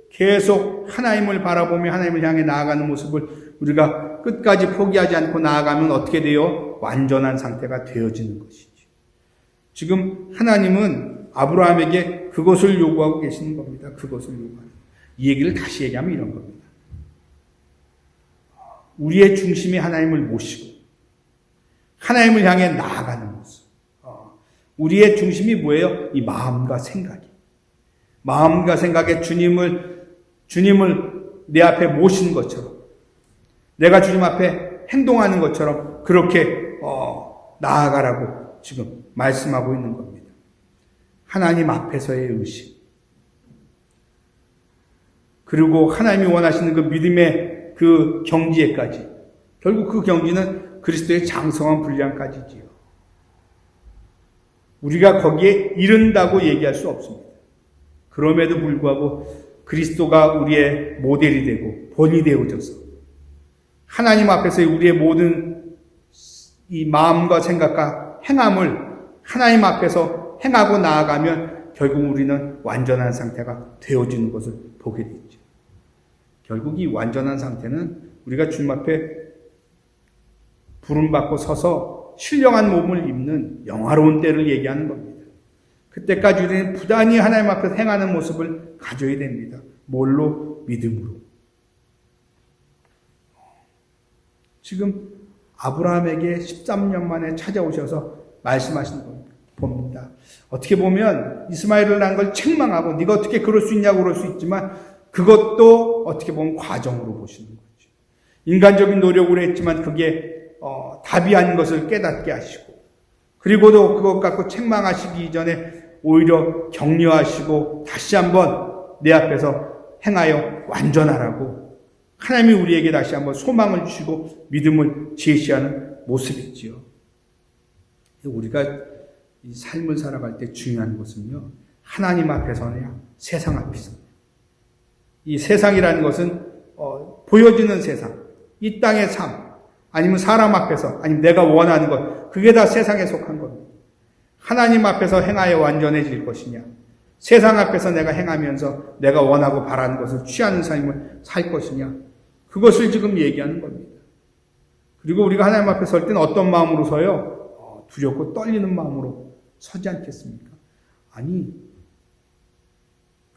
계속 하나님을 바라보며 하나님을 향해 나아가는 모습을 우리가 끝까지 포기하지 않고 나아가면 어떻게 돼요? 완전한 상태가 되어지는 것이죠. 지금 하나님은 아브라함에게 그것을 요구하고 계시는 겁니다. 그것을 요구하는. 이 얘기를 다시 얘기하면 이런 겁니다. 우리의 중심이 하나님을 모시고 하나님을 향해 나아가는 모습. 우리의 중심이 뭐예요? 이 마음과 생각이. 마음과 생각에 주님을 내 앞에 모시는 것처럼, 내가 주님 앞에 행동하는 것처럼 그렇게 나아가라고 지금 말씀하고 있는 겁니다. 하나님 앞에서의 의식. 그리고 하나님이 원하시는 그 믿음의 그 경지에까지. 결국 그 경지는 그리스도의 장성한 분량까지지요. 우리가 거기에 이른다고 얘기할 수 없습니다. 그럼에도 불구하고 그리스도가 우리의 모델이 되고 본이 되어져서 하나님 앞에서의 우리의 모든 이 마음과 생각과 행함을 하나님 앞에서 행하고 나아가면 결국 우리는 완전한 상태가 되어지는 것을 보게 되죠. 결국 이 완전한 상태는 우리가 주님 앞에 부름받고 서서 신령한 몸을 입는 영화로운 때를 얘기하는 겁니다. 그때까지 우리는 부단히 하나님 앞에서 행하는 모습을 가져야 됩니다. 뭘로? 믿음으로. 지금 아브라함에게 13년 만에 찾아오셔서 말씀하시는 겁니다. 어떻게 보면 이스마엘을 낳은 걸 책망하고 네가 어떻게 그럴 수 있냐고 그럴 수 있지만 그것도 어떻게 보면 과정으로 보시는 거죠. 인간적인 노력으로 했지만 그게 답이 아닌 것을 깨닫게 하시고 그리고도 그것 갖고 책망하시기 이전에 오히려 격려하시고 다시 한번 내 앞에서 행하여 완전하라고 하나님이 우리에게 다시 한번 소망을 주시고 믿음을 제시하는 모습이지요. 우리가 이 삶을 살아갈 때 중요한 것은요, 하나님 앞에서냐 세상 앞에서냐. 이 세상이라는 것은 보여지는 세상, 이 땅의 삶, 아니면 사람 앞에서, 아니면 내가 원하는 것, 그게 다 세상에 속한 겁니다. 하나님 앞에서 행하여 완전해질 것이냐, 세상 앞에서 내가 행하면서 내가 원하고 바라는 것을 취하는 삶을 살 것이냐, 그것을 지금 얘기하는 겁니다. 그리고 우리가 하나님 앞에 설 때는 어떤 마음으로 서요? 두렵고 떨리는 마음으로 서지 않겠습니까? 아니,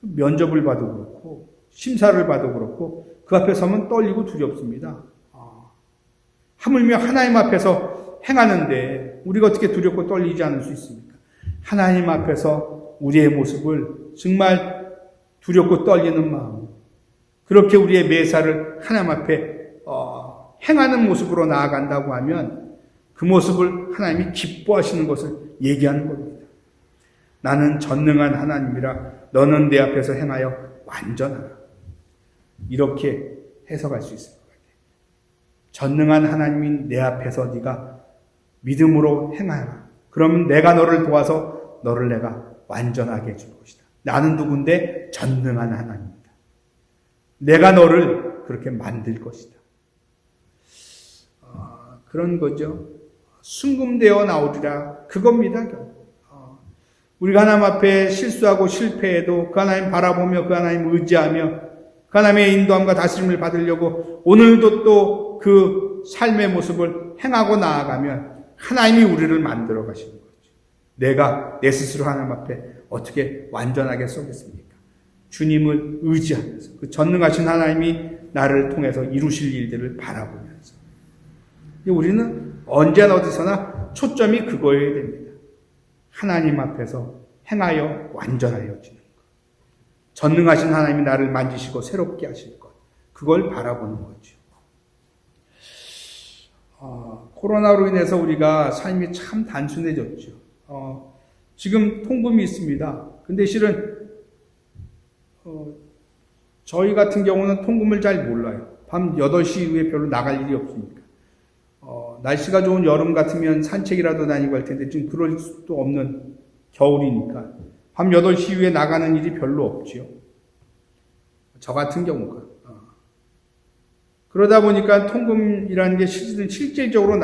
면접을 봐도 그렇고 심사를 봐도 그렇고 그 앞에 서면 떨리고 두렵습니다. 하물며 하나님 앞에서 행하는데 우리가 어떻게 두렵고 떨리지 않을 수 있습니까? 하나님 앞에서 우리의 모습을 정말 두렵고 떨리는 마음, 그렇게 우리의 매사를 하나님 앞에 행하는 모습으로 나아간다고 하면 그 모습을 하나님이 기뻐하시는 것을 얘기하는 겁니다. 나는 전능한 하나님이라 너는 내 앞에서 행하여 완전하라. 이렇게 해석할 수 있을 것 같아요. 전능한 하나님인 내 앞에서 네가 믿음으로 행하라. 그러면 내가 너를 도와서 너를 내가 완전하게 해줄 것이다. 나는 누군데? 전능한 하나님이다. 내가 너를 그렇게 만들 것이다. 그런 거죠. 순금되어 나오리라. 그겁니다. 우리가 하나님 앞에 실수하고 실패해도 그 하나님 바라보며 그 하나님 의지하며 그 하나님의 인도함과 다스림을 받으려고 오늘도 또 그 삶의 모습을 행하고 나아가면 하나님이 우리를 만들어 가시는 거죠. 내가 내 스스로 하나님 앞에 어떻게 완전하게 서겠습니까? 주님을 의지하면서 그 전능하신 하나님이 나를 통해서 이루실 일들을 바라보면서 우리는 언제나 어디서나 초점이 그거여야 됩니다. 하나님 앞에서 행하여 완전하여지는 것. 전능하신 하나님이 나를 만지시고 새롭게 하실 것. 그걸 바라보는 거죠. 코로나로 인해서 우리가 삶이 참 단순해졌죠. 지금 통금이 있습니다. 근데 실은 저희 같은 경우는 통금을 잘 몰라요. 밤 8시 이후에 별로 나갈 일이 없으니까. 날씨가 좋은 여름 같으면 산책이라도 다니고 할 텐데 지금 그럴 수도 없는 겨울이니까 밤 8시 이후에 나가는 일이 별로 없지요. 저 같은 경우가. 그러다 보니까 통금이라는 게 실질적으로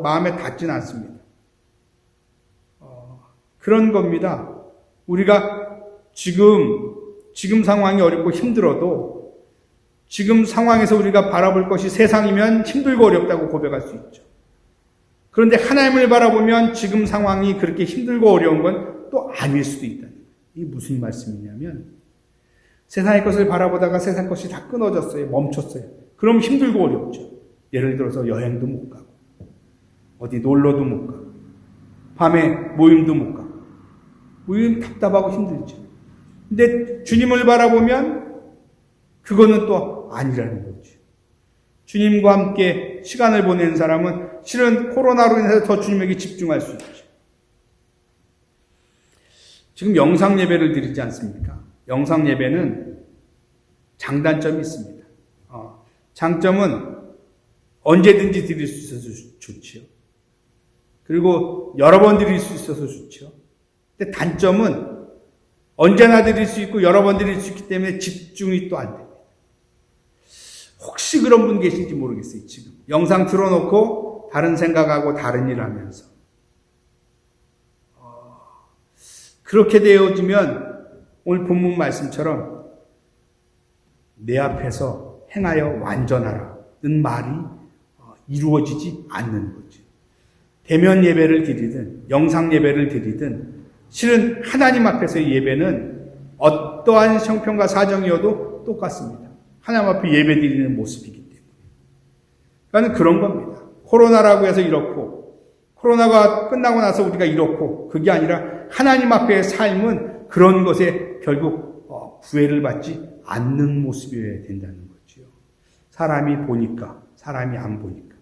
마음에 닿지는 않습니다. 그런 겁니다. 우리가 지금 상황이 어렵고 힘들어도 지금 상황에서 우리가 바라볼 것이 세상이면 힘들고 어렵다고 고백할 수 있죠. 그런데 하나님을 바라보면 지금 상황이 그렇게 힘들고 어려운 건 또 아닐 수도 있다는 거예요. 이게 무슨 말씀이냐면 세상의 것을 바라보다가 세상 것이 다 끊어졌어요. 멈췄어요. 그럼 힘들고 어렵죠. 예를 들어서 여행도 못 가고 어디 놀러도 못 가고 밤에 모임도 못 가고 모임 답답하고 힘들죠. 근데 주님을 바라보면 그거는 또 아니라는 거죠. 주님과 함께 시간을 보내는 사람은 실은 코로나로 인해서 더 주님에게 집중할 수 있죠. 지금 영상 예배를 드리지 않습니까? 영상 예배는 장단점이 있습니다. 장점은 언제든지 드릴 수 있어서 좋지요. 그리고 여러 번 드릴 수 있어서 좋죠. 근데 단점은 언제나 드릴 수 있고 여러 번 드릴 수 있기 때문에 집중이 또 안 됩니다. 혹시 그런 분 계신지 모르겠어요. 지금 영상 틀어놓고 다른 생각하고 다른 일 하면서 그렇게 되어지면 오늘 본문 말씀처럼 내 앞에서 행하여 완전하라는 말이 이루어지지 않는 거죠. 대면 예배를 드리든 영상 예배를 드리든 실은 하나님 앞에서의 예배는 어떠한 형편과 사정이어도 똑같습니다. 하나님 앞에 예배 드리는 모습이기 때문에. 그러니까 그런 겁니다. 코로나라고 해서 이렇고 코로나가 끝나고 나서 우리가 이렇고 그게 아니라 하나님 앞의 삶은 그런 것에 결국 구애를 받지 않는 모습이어야 된다는 거지요. 사람이 보니까 사람이 안 보니까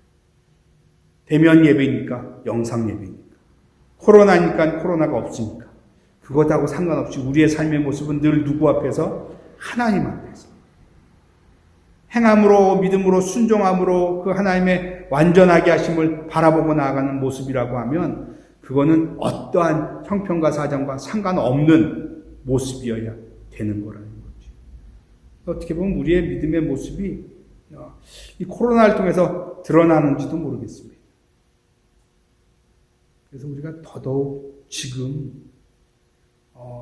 대면 예배니까 영상 예배니까 코로나니까 코로나가 없으니까 그것하고 상관없이 우리의 삶의 모습은 늘 누구 앞에서? 하나님 앞에서 행함으로 믿음으로 순종함으로 그 하나님의 완전하게 하심을 바라보고 나아가는 모습이라고 하면 그거는 어떠한 형편과 사정과 상관없는 모습이어야 되는 거라는 거죠. 어떻게 보면 우리의 믿음의 모습이 이 코로나를 통해서 드러나는지도 모르겠습니다. 그래서 우리가 더더욱 지금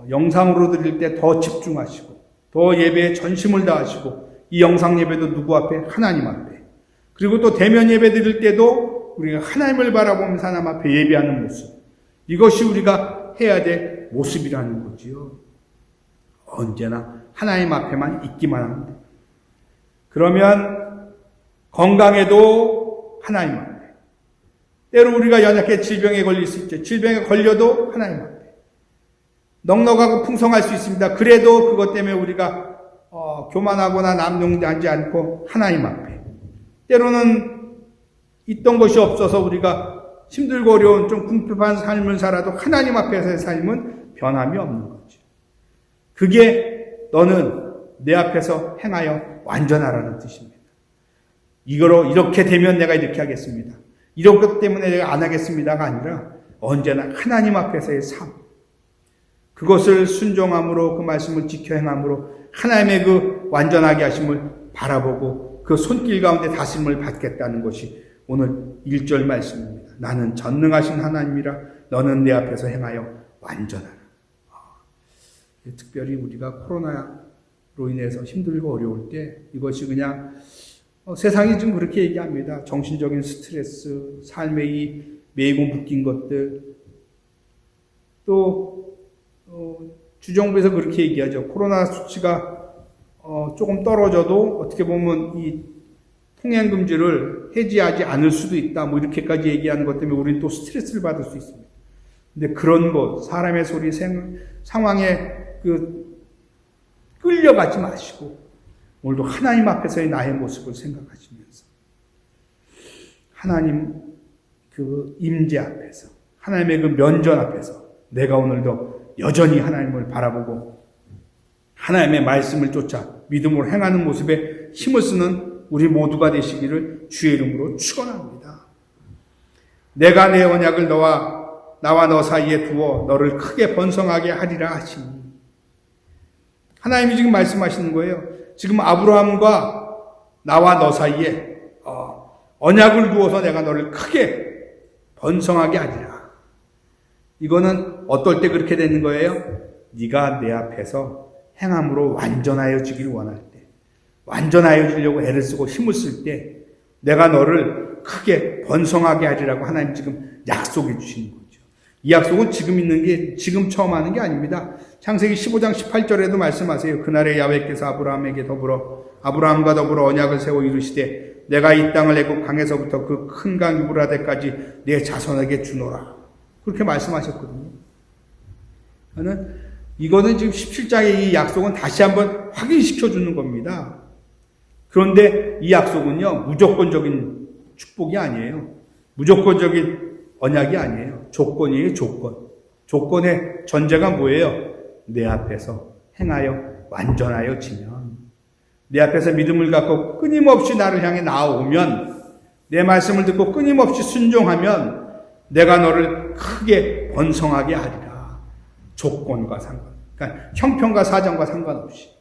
영상으로 드릴 때 더 집중하시고 더 예배에 전심을 다하시고 이 영상 예배도 누구 앞에? 하나님 앞에. 그리고 또 대면 예배 드릴 때도 우리가 하나님을 바라보면서 하나님 앞에 예배하는 모습. 이것이 우리가 해야 될 모습이라는 거지요. 언제나 하나님 앞에만 있기만 합니다. 그러면 건강에도 하나님 앞에. 때로 우리가 연약해 질병에 걸릴 수 있죠. 질병에 걸려도 하나님 앞에. 넉넉하고 풍성할 수 있습니다. 그래도 그것 때문에 우리가 교만하거나 남용하지 않고 하나님 앞에. 때로는 있던 것이 없어서 우리가 힘들고 어려운 좀 궁핍한 삶을 살아도 하나님 앞에서의 삶은 변함이 없는 거죠. 그게 너는 내 앞에서 행하여 완전하라는 뜻입니다. 이거로 이렇게 되면 내가 이렇게 하겠습니다. 이런 것 때문에 내가 안 하겠습니다가 아니라 언제나 하나님 앞에서의 삶. 그것을 순종함으로 그 말씀을 지켜 행함으로 하나님의 그 완전하게 하심을 바라보고 그 손길 가운데 다짐을 받겠다는 것이 오늘 1절 말씀입니다. 나는 전능하신 하나님이라 너는 내 앞에서 행하여 완전하라. 특별히 우리가 코로나로 인해서 힘들고 어려울 때 이것이 그냥 세상이 지금 그렇게 얘기합니다. 정신적인 스트레스, 삶의 이 매고 묶인 것들 또 주정부에서 그렇게 얘기하죠. 코로나 수치가 조금 떨어져도 어떻게 보면 이 통행 금지를 해지하지 않을 수도 있다. 뭐 이렇게까지 얘기하는 것 때문에 우리는 또 스트레스를 받을 수 있습니다. 근데 그런 것, 사람의 소리, 상황에 끌려가지 마시고 오늘도 하나님 앞에서의 나의 모습을 생각하시면서 하나님 그 임재 앞에서 하나님의 그 면전 앞에서 내가 오늘도 여전히 하나님을 바라보고 하나님의 말씀을 쫓아 믿음으로 행하는 모습에 힘을 쓰는 우리 모두가 되시기를 주의 이름으로 축원합니다. 내가 내 언약을 너와 나와 너 사이에 두어 너를 크게 번성하게 하리라 하시니. 하나님이 지금 말씀하시는 거예요. 지금 아브라함과 나와 너 사이에 언약을 두어서 내가 너를 크게 번성하게 하리라. 이거는 어떨 때 그렇게 되는 거예요? 네가 내 앞에서 행함으로 완전하여지길 원할 때, 완전하여지려고 애를 쓰고 힘을 쓸 때 내가 너를 크게 번성하게 하리라고 하나님 지금 약속해 주시는 거죠. 이 약속은 지금 있는 게, 지금 처음 하는 게 아닙니다. 창세기 15장 18절에도 말씀하세요. 그날에 야훼께서 아브라함과 더불어 언약을 세워 이르시되 내가 이 땅을 애굽 강에서부터 그 큰 강 유브라데까지 내 자손에게 주노라. 그렇게 말씀하셨거든요. 이거는 지금 17장의 이 약속은 다시 한번 확인시켜 주는 겁니다. 그런데 이 약속은요, 무조건적인 축복이 아니에요. 무조건적인 언약이 아니에요. 조건이에요, 조건. 조건의 전제가 뭐예요? 내 앞에서 행하여 완전하여지면, 내 앞에서 믿음을 갖고 끊임없이 나를 향해 나아오면, 내 말씀을 듣고 끊임없이 순종하면 내가 너를 크게 번성하게 하리라. 조건과 그러니까 형편과 사정과 상관없이.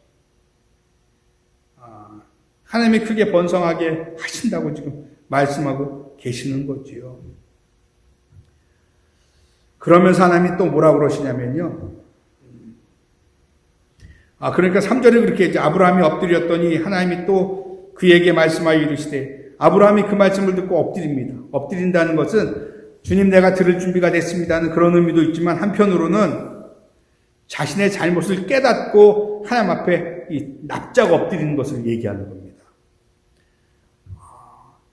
하나님이 크게 번성하게 하신다고 지금 말씀하고 계시는 거지요. 그러면서 하나님이 또 뭐라고 그러시냐면요. 그러니까 3절에 그렇게 이제 아브라함이 엎드렸더니 하나님이 또 그에게 말씀하여 이르시되, 아브라함이 그 말씀을 듣고 엎드립니다. 엎드린다는 것은 주님 내가 들을 준비가 됐습니다는 그런 의미도 있지만, 한편으로는 자신의 잘못을 깨닫고 하나님 앞에 납작 엎드리는 것을 얘기하는 겁니다.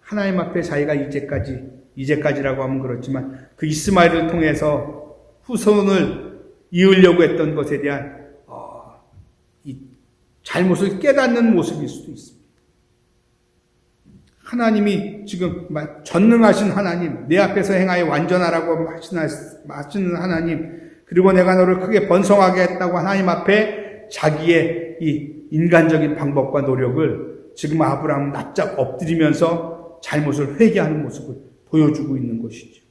하나님 앞에 자기가 이제까지라고 하면 그렇지만 그 이스마엘을 통해서 후손을 이으려고 했던 것에 대한 이 잘못을 깨닫는 모습일 수도 있습니다. 하나님이 지금 전능하신 하나님, 내 앞에서 행하여 완전하라고 하시는 하나님, 그리고 내가 너를 크게 번성하게 했다고 하나님 앞에 자기의 이 인간적인 방법과 노력을 지금 아브라함은 납작 엎드리면서 잘못을 회개하는 모습을 보여주고 있는 것이죠.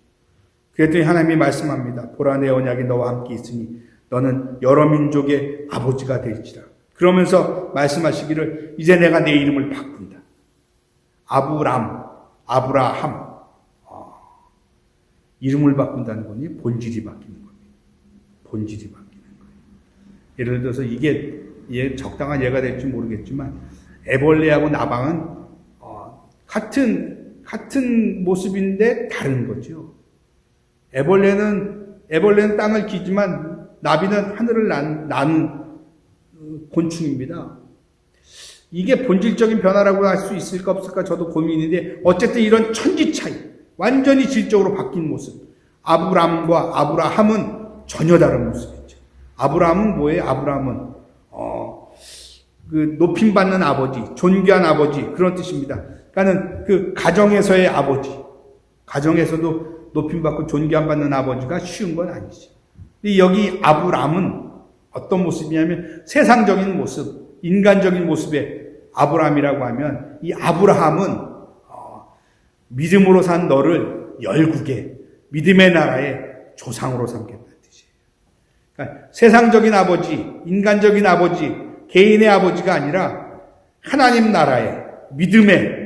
그랬더니 하나님이 말씀합니다. 보라, 내 언약이 너와 함께 있으니 너는 여러 민족의 아버지가 될지라. 그러면서 말씀하시기를 이제 내가 내 이름을 바꾼다. 아브라함. 이름을 바꾼다는 거니 본질이 바뀌는 겁니다. 본질이 바뀌는 거예요. 예를 들어서 이게 적당한 예가 될지 모르겠지만, 애벌레하고 나방은 같은 모습인데 다른 거죠. 애벌레는 땅을 기지만 나비는 하늘을 나는 곤충입니다. 이게 본질적인 변화라고 할 수 있을까 없을까 저도 고민인데, 어쨌든 이런 천지 차이, 완전히 질적으로 바뀐 모습. 아브람과 아브라함은 전혀 다른 모습이죠. 아브라함은 뭐예요? 아브라함은 그 높임받는 아버지, 존귀한 아버지, 그런 뜻입니다. 그러니까는 그 가정에서의 아버지, 가정에서도 높임받고 존귀함받는 아버지가 쉬운 건 아니죠. 근데 여기 아브람은 어떤 모습이냐면 세상적인 모습, 인간적인 모습의 아브람이라고 하면, 이 아브라함은 믿음으로 산 너를 열국의 믿음의 나라의 조상으로 삼겠다는 뜻이에요. 그러니까 세상적인 아버지, 인간적인 아버지, 개인의 아버지가 아니라 하나님 나라의 믿음의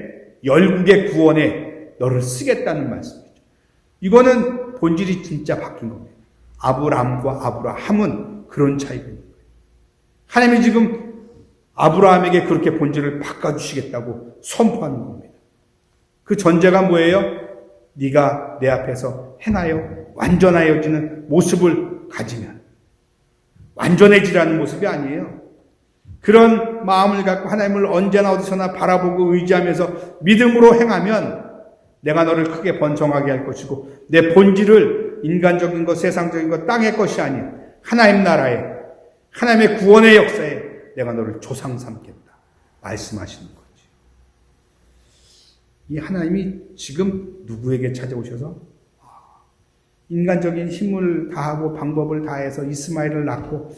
열국의 구원에 너를 쓰겠다는 말씀이죠. 이거는 본질이 진짜 바뀐 겁니다. 아브람과 아브라함은 그런 차이가 있는 거예요. 하나님이 지금 아브라함에게 그렇게 본질을 바꿔주시겠다고 선포하는 겁니다. 그 전제가 뭐예요? 네가 내 앞에서 행하여 완전하여지는 모습을 가지면, 완전해지라는 모습이 아니에요. 그런 마음을 갖고 하나님을 언제나 어디서나 바라보고 의지하면서 믿음으로 행하면 내가 너를 크게 번성하게 할 것이고, 내 본질을 인간적인 것, 세상적인 것, 땅의 것이 아닌 하나님 나라에, 하나님의 구원의 역사에 내가 너를 조상 삼겠다 말씀하시는 거죠. 이 하나님이 지금 누구에게 찾아오셔서 인간적인 힘을 다하고 방법을 다해서 이스마엘을 낳고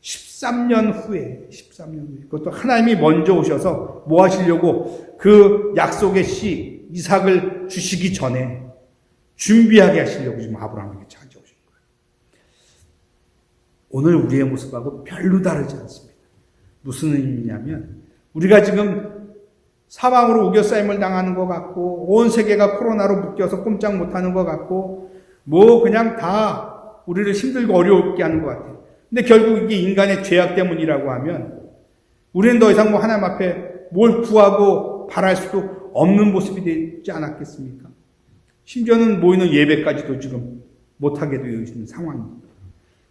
13년 후에 그것도 하나님이 먼저 오셔서 뭐 하시려고? 그 약속의 씨 이삭을 주시기 전에 준비하게 하시려고 지금 아브라함에게 찾아오신 거예요. 오늘 우리의 모습하고 별로 다르지 않습니다. 무슨 의미냐면 우리가 지금 사방으로 우겨싸임을 당하는 것 같고 온 세계가 코로나로 묶여서 꼼짝 못하는 것 같고 뭐 그냥 다 우리를 힘들고 어렵게 하는 것 같아요. 근데 결국 이게 인간의 죄악 때문이라고 하면 우리는 더 이상 뭐 하나님 앞에 뭘 구하고 바랄 수도 없는 모습이 되지 않았겠습니까? 심지어는 모이는 예배까지도 지금 못하게 되어 있는 상황입니다.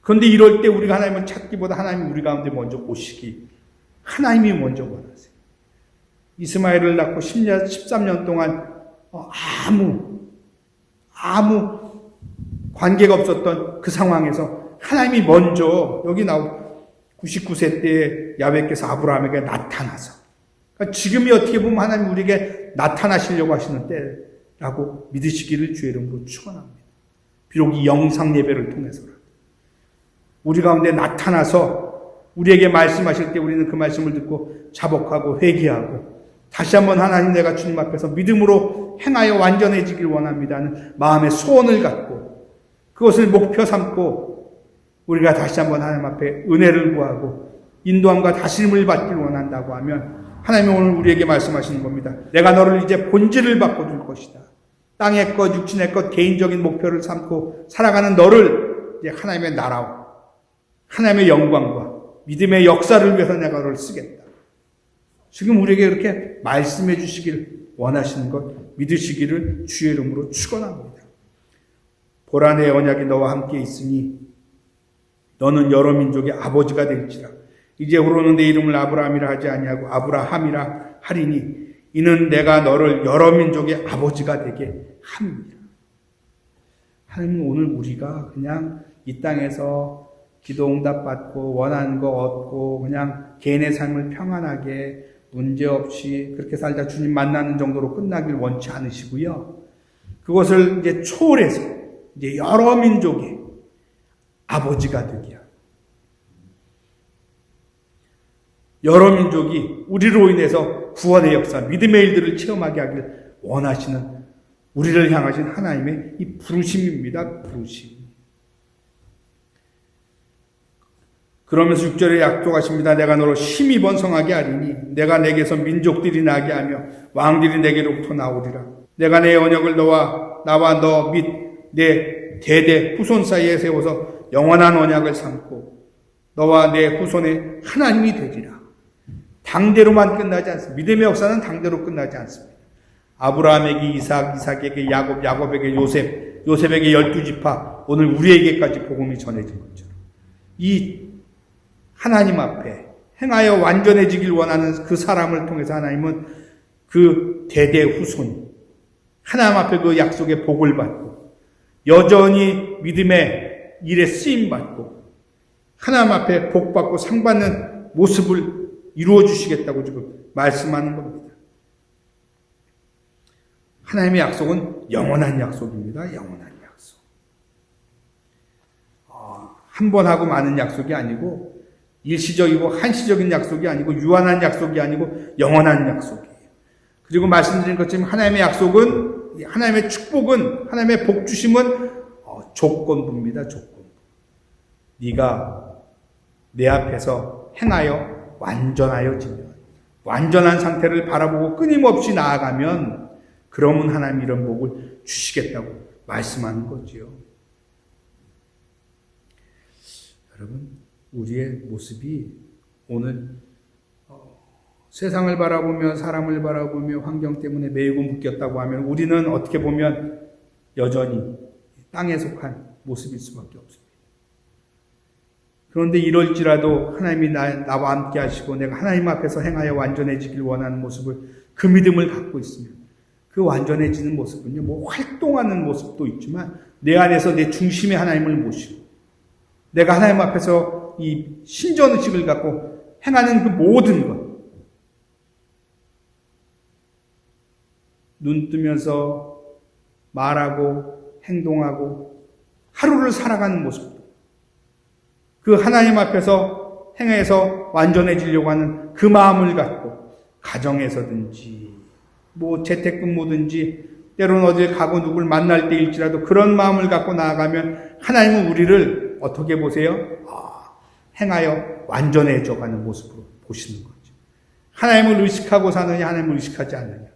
그런데 이럴 때 우리가 하나님을 찾기보다 하나님이 우리 가운데 먼저 오시기 하나님이 먼저 원하세요. 이스마엘을 낳고 13년 동안 아무 관계가 없었던 그 상황에서 하나님이 먼저 여기 나온 99세 때 야훼께서 아브라함에게 나타나서 그러니까 지금이 어떻게 보면 하나님 우리에게 나타나시려고 하시는 때라고 믿으시기를 주의 이름으로 축원합니다. 비록 이 영상 예배를 통해서라도 우리 가운데 나타나서 우리에게 말씀하실 때 우리는 그 말씀을 듣고 자복하고 회개하고 다시 한번 하나님 내가 주님 앞에서 믿음으로 행하여 완전해지길 원합니다는 마음의 소원을 갖고 그것을 목표 삼고 우리가 다시 한번 하나님 앞에 은혜를 구하고 인도함과 다스림을 받길 원한다고 하면 하나님이 오늘 우리에게 말씀하시는 겁니다. 내가 너를 이제 본질을 바꿔줄 것이다. 땅의 것, 육신의 것, 개인적인 목표를 삼고 살아가는 너를 이제 하나님의 나라와 하나님의 영광과 믿음의 역사를 위해서 내가 너를 쓰겠다. 지금 우리에게 이렇게 말씀해 주시기를 원하시는 것 믿으시기를 주의 이름으로 축원합니다. 보라 내 언약이 너와 함께 있으니 너는 여러 민족의 아버지가 될지라. 이제후로는 내 이름을 아브라함이라 하지 아니하고 아브라함이라 하리니 이는 내가 너를 여러 민족의 아버지가 되게 합니다. 하나님은 오늘 우리가 그냥 이 땅에서 기도 응답 받고 원하는 거 얻고 그냥 개인의 삶을 평안하게 문제없이 그렇게 살다 주님 만나는 정도로 끝나길 원치 않으시고요. 그것을 이제 초월해서 이제 여러 민족의 아버지가 되게 합니다. 여러 민족이 우리로 인해서 구원의 역사, 믿음의 일들을 체험하게 하길 원하시는 우리를 향하신 하나님의 이 부르심입니다. 부르심. 그러면서 6절에 약속하십니다. 내가 너로 심히 번성하게 하리니 내가 내게서 민족들이 나게 하며 왕들이 내게로부터 나오리라. 내가 내 언약을 나와 너 및 내 대대 후손 사이에 세워서 영원한 언약을 삼고 너와 내 후손의 하나님이 되리라. 당대로만 끝나지 않습니다. 믿음의 역사는 당대로 끝나지 않습니다. 아브라함에게 이삭, 이삭에게 야곱, 야곱에게 요셉, 요셉에게 12지파, 오늘 우리에게까지 복음이 전해진 것처럼 이 하나님 앞에 행하여 완전해지길 원하는 그 사람을 통해서 하나님은 그 대대 후손이 하나님 앞에 그 약속의 복을 받고 여전히 믿음의 일에 쓰임받고 하나님 앞에 복받고 상받는 모습을 이루어 주시겠다고 지금 말씀하는 겁니다. 하나님의 약속은 영원한 약속입니다. 영원한 약속. 한 번 하고 마는 약속이 아니고 일시적이고 한시적인 약속이 아니고 유한한 약속이 아니고 영원한 약속이에요. 그리고 말씀드린 것처럼 하나님의 약속은 하나님의 축복은 하나님의 복주심은 조건부입니다. 조건부. 네가 내 앞에서 행하여 완전하여지면 완전한 상태를 바라보고 끊임없이 나아가면 그러면 하나님 이런 복을 주시겠다고 말씀하는 거지요. 여러분 우리의 모습이 오늘 세상을 바라보며 사람을 바라보며 환경 때문에 매이고 묶였다고 하면 우리는 어떻게 보면 여전히 땅에 속한 모습일 수밖에 없습니다. 그런데 이럴지라도 하나님이 나와 함께 하시고 내가 하나님 앞에서 행하여 완전해지길 원하는 모습을 그 믿음을 갖고 있으면 그 완전해지는 모습은요, 뭐 활동하는 모습도 있지만 내 안에서 내 중심에 하나님을 모시고 내가 하나님 앞에서 이 신전의식을 갖고 행하는 그 모든 것 눈 뜨면서 말하고 행동하고 하루를 살아가는 모습도 그 하나님 앞에서 행해서 완전해지려고 하는 그 마음을 갖고 가정에서든지 뭐 재택근무든지 때로는 어딜 가고 누굴 만날 때일지라도 그런 마음을 갖고 나아가면 하나님은 우리를 어떻게 보세요? 행하여 완전해져가는 모습으로 보시는 거죠. 하나님을 의식하고 사느냐, 하나님을 의식하지 않느냐.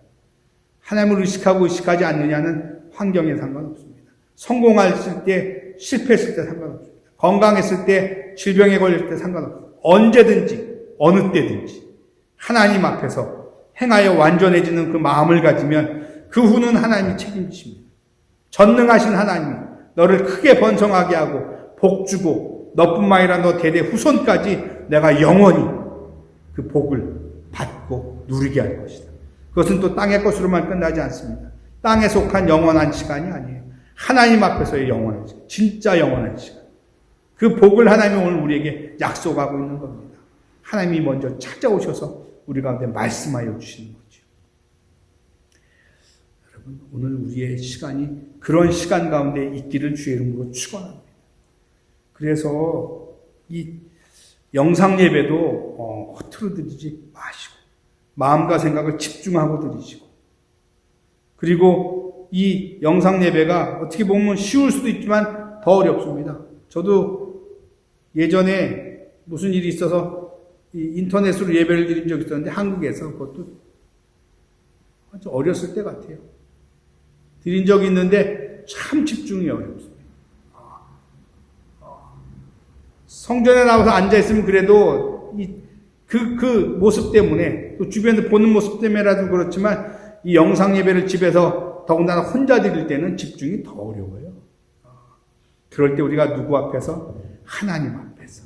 하나님을 의식하고 의식하지 않느냐는 환경에 상관없습니다. 성공했을 때, 실패했을 때 상관없습니다. 건강했을 때, 질병에 걸릴 때 상관없습니다. 언제든지, 어느 때든지 하나님 앞에서 행하여 완전해지는 그 마음을 가지면 그 후는 하나님이 책임지십니다. 전능하신 하나님이 너를 크게 번성하게 하고 복 주고 너뿐만 아니라 너 대대 후손까지 내가 영원히 그 복을 받고 누리게 할 것이다. 그것은 또 땅의 것으로만 끝나지 않습니다. 땅에 속한 영원한 시간이 아니에요. 하나님 앞에서의 영원한 시간, 진짜 영원한 시간. 그 복을 하나님이 오늘 우리에게 약속하고 있는 겁니다. 하나님이 먼저 찾아오셔서 우리 가운데 말씀하여 주시는 거죠. 여러분, 오늘 우리의 시간이 그런 시간 가운데 있기를 주의 이름으로 축원합니다. 그래서 이 영상 예배도 허투루 드리지 마시고 마음과 생각을 집중하고 드리시고, 그리고 이 영상 예배가 어떻게 보면 쉬울 수도 있지만 더 어렵습니다. 저도 예전에 무슨 일이 있어서 인터넷으로 예배를 드린 적이 있었는데 한국에서 그것도 아주 어렸을 때 같아요. 드린 적이 있는데 참 집중이 어렵습니다. 성전에 나와서 앉아있으면 그래도 그 모습 때문에, 또 주변에서 보는 모습 때문에라도 그렇지만 이 영상 예배를 집에서 더군다나 혼자 드릴 때는 집중이 더 어려워요. 그럴 때 우리가 누구 앞에서? 하나님 앞에서.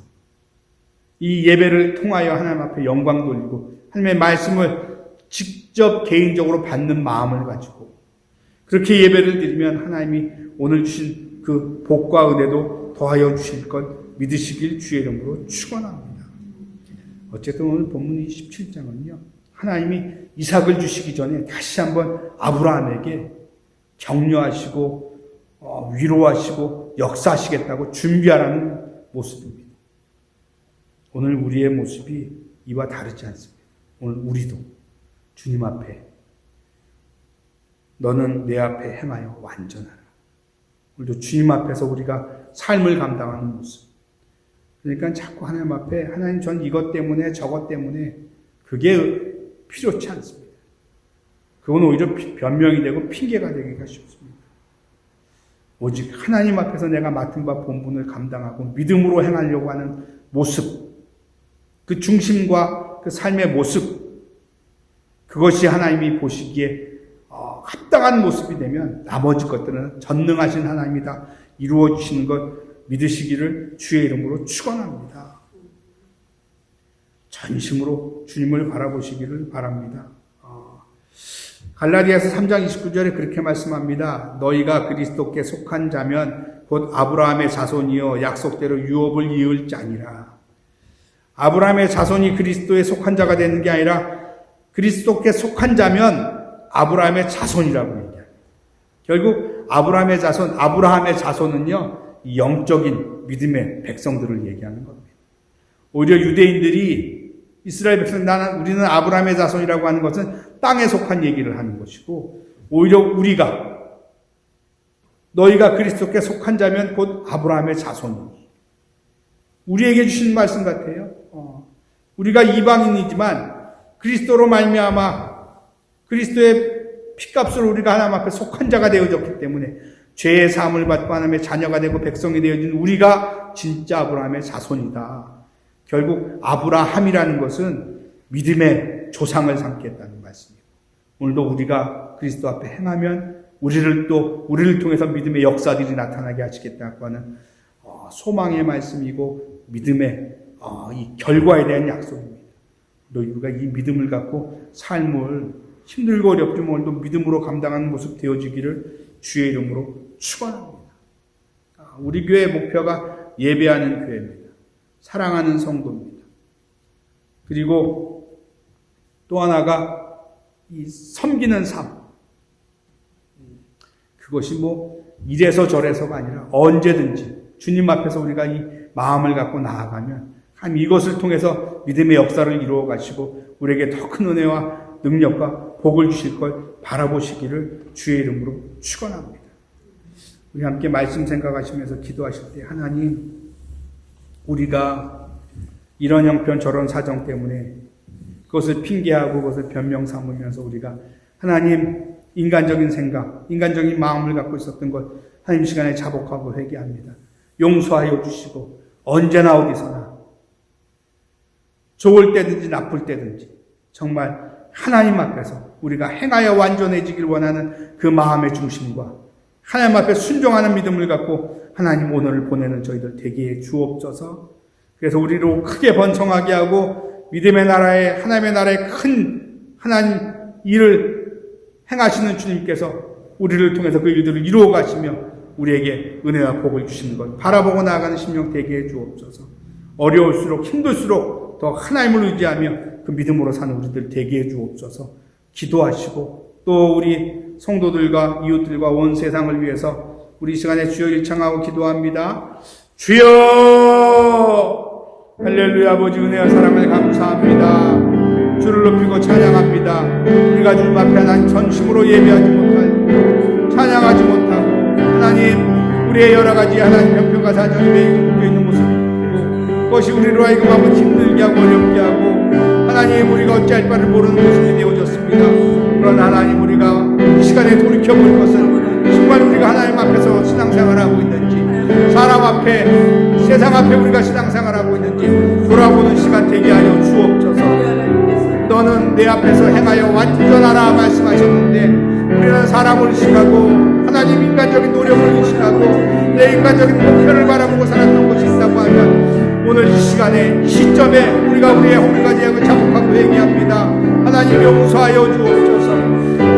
이 예배를 통하여 하나님 앞에 영광 돌리고 하나님의 말씀을 직접 개인적으로 받는 마음을 가지고 그렇게 예배를 드리면 하나님이 오늘 주신 그 복과 은혜도 더하여 주실 것 믿으시길 주의 이름으로 축원합니다. 어쨌든 오늘 본문 27장은요. 하나님이 이삭을 주시기 전에 다시 한번 아브라함에게 격려하시고 위로하시고 역사하시겠다고 준비하라는 모습입니다. 오늘 우리의 모습이 이와 다르지 않습니다. 오늘 우리도 주님 앞에 너는 내 앞에 행하여 완전하라. 오늘도 주님 앞에서 우리가 삶을 감당하는 모습. 그러니까 자꾸 하나님 앞에 하나님 전 이것 때문에 저것 때문에 그게 필요치 않습니다. 그건 오히려 변명이 되고 핑계가 되기가 쉽습니다. 오직 하나님 앞에서 내가 맡은 바 본분을 감당하고 믿음으로 행하려고 하는 모습, 그 중심과 그 삶의 모습, 그것이 하나님이 보시기에 합당한 모습이 되면 나머지 것들은 전능하신 하나님이 다 이루어 주시는 것 믿으시기를 주의 이름으로 축원합니다. 전심으로 주님을 바라보시기를 바랍니다. 갈라디아서 3장 29절에 그렇게 말씀합니다. 너희가 그리스도께 속한 자면 곧 아브라함의 자손이여 약속대로 유업을 이을 자니라. 아브라함의 자손이 그리스도에 속한 자가 되는 게 아니라 그리스도께 속한 자면 아브라함의 자손이라고 얘기합니다. 결국 아브라함의 자손은요, 영적인 믿음의 백성들을 얘기하는 겁니다. 오히려 유대인들이 이스라엘 백성, 우리는 아브라함의 자손이라고 하는 것은 땅에 속한 얘기를 하는 것이고, 오히려 너희가 그리스도께 속한 자면 곧 아브라함의 자손. 우리에게 주신 말씀 같아요. 우리가 이방인이지만 그리스도로 말미암아 그리스도의 피값으로 우리가 하나님 앞에 속한 자가 되어졌기 때문에 죄의 사함을 받고 하나님의 자녀가 되고 백성이 되어진 우리가 진짜 아브라함의 자손이다. 결국 아브라함이라는 것은 믿음의 조상을 삼겠다는 말씀이에요. 오늘도 우리가 그리스도 앞에 행하면 우리를 통해서 믿음의 역사들이 나타나게 하시겠다고 하는 소망의 말씀이고 믿음의 이 결과에 대한 약속입니다. 우리가 이 믿음을 갖고 삶을 힘들고 어렵지만 오늘도 믿음으로 감당하는 모습 되어지기를 주의 이름으로 축원합니다. 우리 교회의 목표가 예배하는 교회입니다. 사랑하는 성도입니다. 그리고 또 하나가 이 섬기는 삶. 그것이 이래서 저래서가 아니라 언제든지 주님 앞에서 우리가 이 마음을 갖고 나아가면 하나님 이것을 통해서 믿음의 역사를 이루어 가시고 우리에게 더 큰 은혜와 능력과 복을 주실 걸 바라보시기를 주의 이름으로 축원합니다. 우리 함께 말씀 생각하시면서 기도하실 때 하나님, 우리가 이런 형편 저런 사정 때문에 그것을 핑계하고 그것을 변명 삼으면서 우리가 하나님 인간적인 생각, 인간적인 마음을 갖고 있었던 것 하나님 시간에 자복하고 회개합니다. 용서하여 주시고 언제나 어디서나 좋을 때든지 나쁠 때든지 정말 하나님 앞에서 우리가 행하여 완전해지길 원하는 그 마음의 중심과 하나님 앞에 순종하는 믿음을 갖고 하나님 오늘을 보내는 저희들 되게 해 주옵소서. 그래서 우리로 크게 번성하게 하고 믿음의 나라에 하나님의 나라에 큰 하나님 일을 행하시는 주님께서 우리를 통해서 그 일들을 이루어 가시며 우리에게 은혜와 복을 주시는 것 바라보고 나아가는 심령 되게 해 주옵소서. 어려울수록 힘들수록 더 하나님을 의지하며 그 믿음으로 사는 우리들 되게 해 주옵소서. 기도하시고 또 우리 성도들과 이웃들과 온 세상을 위해서 우리 이 시간에 주여 일창하고 기도합니다. 주여 할렐루야. 아버지 은혜와 사랑을 감사합니다. 주를 높이고 찬양합니다. 우리가 주님 앞에 하나님 전심으로 예배하지 못할 찬양하지 못하고 하나님 우리의 여러 가지 하나님 형편과 사정이 매이고 묶여있는 모습이고 그것이 우리로 하여금 한번 힘들게 하고 어렵게 하고 하나님 우리가 어찌할 바를 모르는 모습이 되어졌습니다. 그러나 하나님 우리가 이 시간에 돌이켜볼 것은 정말 우리가 하나님 앞에서 신앙생활을 하고 있는지 사람 앞에 세상 앞에 우리가 신앙생활을 하고 있는지 돌아보는 시간 되게 하여 주옵소서. 너는 내 앞에서 행하여 완전하라 말씀하셨는데 우리는 사람을 의식하고 하나님 인간적인 노력을 의식하고 내 인간적인 목표를 바라보고 살았던 것이 있다고 하면 오늘 이 시간에 이 시점에 우리가 우리의 허물과지역을 자복하고 회개합니다. 하나님 용서하여 주옵소서.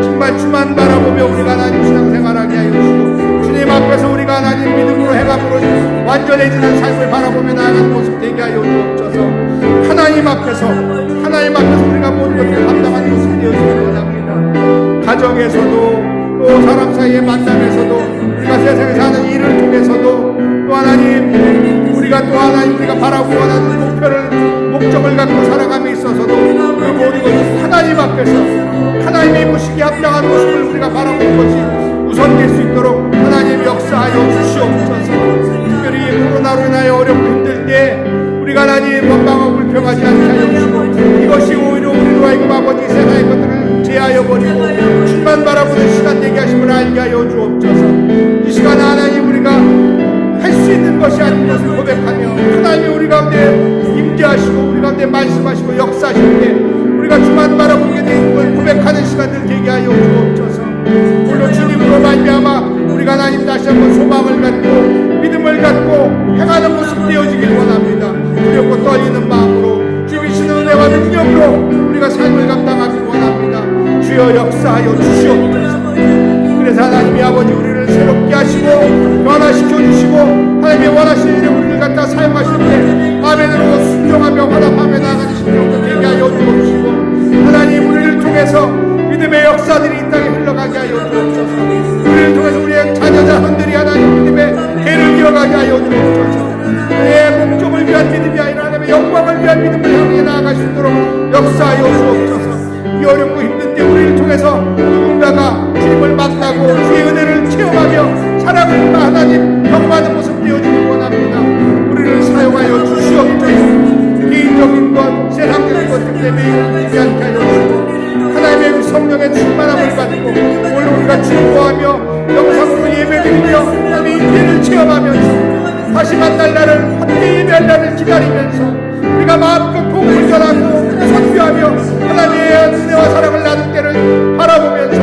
정말 주만 바라보며 우리가 하나님 신앙생활하게 하여 주시고 주님 앞에서 우리가 하나님 믿음으로 행함으로 완전해지는 삶을 바라보며 나아가는 모습 되게 하여 주옵소서. 하나님 앞에서 우리가 모든 것을 감당하는 모습이 되어지길 원합니다. 가정에서도 또 사람 사이의 만남에서도 우리가 세상에서 하는 일을 통해서도 또 하나님 우리가 바라고 원하는 목적을 갖고 살아감에 있어서도 그 모든 것을 하나님 앞에서 하나님의 보시기에 합당한 모습을 우리가 바라보는 것이 우선될 수 있도록 하나님 역사하여 주시옵소서. 특별히 코로나로 인하여 어렵고 힘들 때 우리가 하나님 원망하고 불평하지 않게 하여 주시고 이것이 오히려 우리로 하여금 아버지 세상의 것들을 제하여 버리고 주만 바라보는 시간 되게 하심을 알게 하여 주옵소서. 이 시간에 하나님 우리가 할 수 있는 것이 아닌 것을 고백하며 하나님이 우리 가운데 임재하시고 우리 가운데 말씀하시고 역사하실 때 우리가 주만 바라보게 되는 걸 고백하는 시간들 되게 하여 주옵소서. 물론 주님으로 말미암아 우리가 하나님 다시 한번 소망을 갖고 믿음을 갖고 행하는 모습 되어지길 원합니다. 두렵고 떨리는 마음으로 주이시는 은혜와 능력으로 우리가 삶을 감당하길 원합니다. 주여 역사하여 주시옵소서. 그래서 하나님이 아버지 우리를 새롭게 하시고 변화시켜 주시고 하나님의 원하시는 일에 우리를 갖다 사용하실 때 아멘으로 순종하며 화답하며 나아가는 심령도 되게 하여 주옵시고 하나님 우리를 통해서 믿음의 역사들이 이 땅에 흘러가게 하여 주옵소서. 우리를 통해서 우리의 자녀자손들이 하나님 믿음의 대를 이어가게 하여 주옵소서. 우리의 목적을 위한 믿음이 아니라 하나님의 영광을 위한 믿음을 향해 나아갈 수 있도록 역사하여 주옵소서. 이 어렵고 힘든 때 우리를 통해서 누군가가 주님을 만나고 주의 은혜를 체험하며 사랑을 하나님 경험하는 모습 되어지길 원합니다. 우리를 사용하여 주시옵소서. 개인적인 것, 세상적인 것 때문에 이루지 않게 하여 주시고 하나님의 성령의 충만함을 받고 오늘 우리가 즐거워하며 영상으로 예배드리며 하나님의 임재를 체험하면서 다시 만날 날을 함께 예배할 날을 기다리면서 우리가 마음껏 복음을 전하고 선교하며 하나님의 은혜와 사랑을 나눌 때를 바라보면서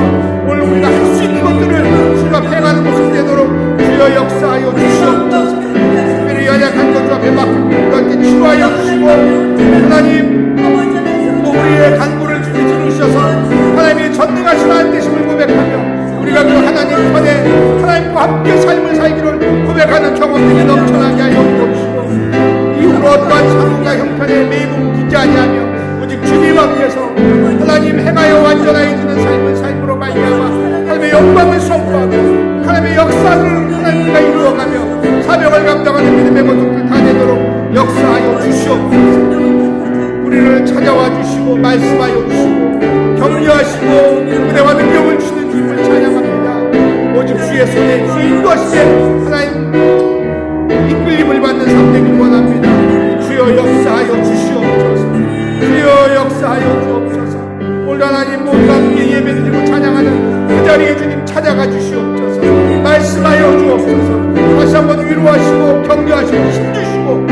오늘 우리가 할 수 있는 것들을 주가 행하는 모습 되도록 주여 역사하여 주시옵소서. 특별히 연약한 것들 앞에 막힌 우리한테 치료하여 주시고 하나님 또 우리의 간구를 들으셔서 하나님의 전능하신 하나님 되심을 고백하며 우리가 그 하나님 편에 하나님과 함께 삶을 살기를 고백하는 경험들이 넘쳐나게 하여 주옵시고 이후로 어떠한 상황과 형편에 매이고 묶이지 아니하며 오직 주님 앞에서 하나님 행하여 완전하여지는 삶을 삶으로 말미암아 하나님의 영광을 선포하고 하나님의 역사를 하나님과 이루어가며 사명을 감당하는 믿음의 모습을 다 되도록 역사하여 주시옵소서. 우리를 찾아와 주시고 말씀하여 주시고 격려하시고 은혜와 능력을 주시는 주님을 찬양합니다. 오직 주의 손에 주의 인도하시되 하나님 이끌림을 받는 삶 되길 원합니다. 주여 역사하여 주시옵소서. 주님 찾아가 주시옵소서. 말씀하여 주옵소서. 다시 한번 위로하시고 격려하시고 힘주시고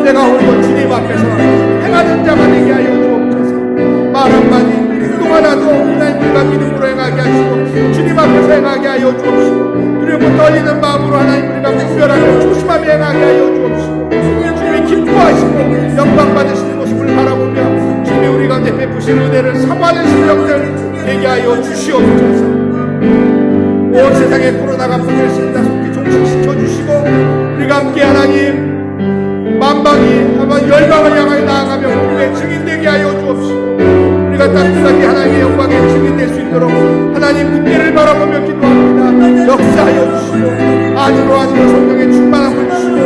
내가 오늘 주님 앞에서 행하는 자가 되게 하여 주옵소서. 말 한마디 그동안라도 하나님과 믿음으로 행하게 하시고 주님 앞에서 행하게 하여 주옵시고 두려워 떨리는 마음으로 하나님 우리가 분별하며 조심하며 행하게 하여 주옵시고 주님이 기뻐하시고 영광 받으시는 모습을 바라보며 주님이 우리 가운데 베푸신 은혜를 사모하는 심령들 되게 하여 주시옵소서. 온 세상에 코로나가 퍼졌습니다. 속히 종식시켜 주시고 우리가 함께 하나님 만방이 한번 열방을 향하여 나아가며 복음의 증인되게 하여 주옵시고 우리가 따뜻하게 하나님의 영광의 증인될 수 있도록 하나님 그때를 바라보며 기도합니다. 역사하여 주시고 안으로 성령의 충만함을 주시고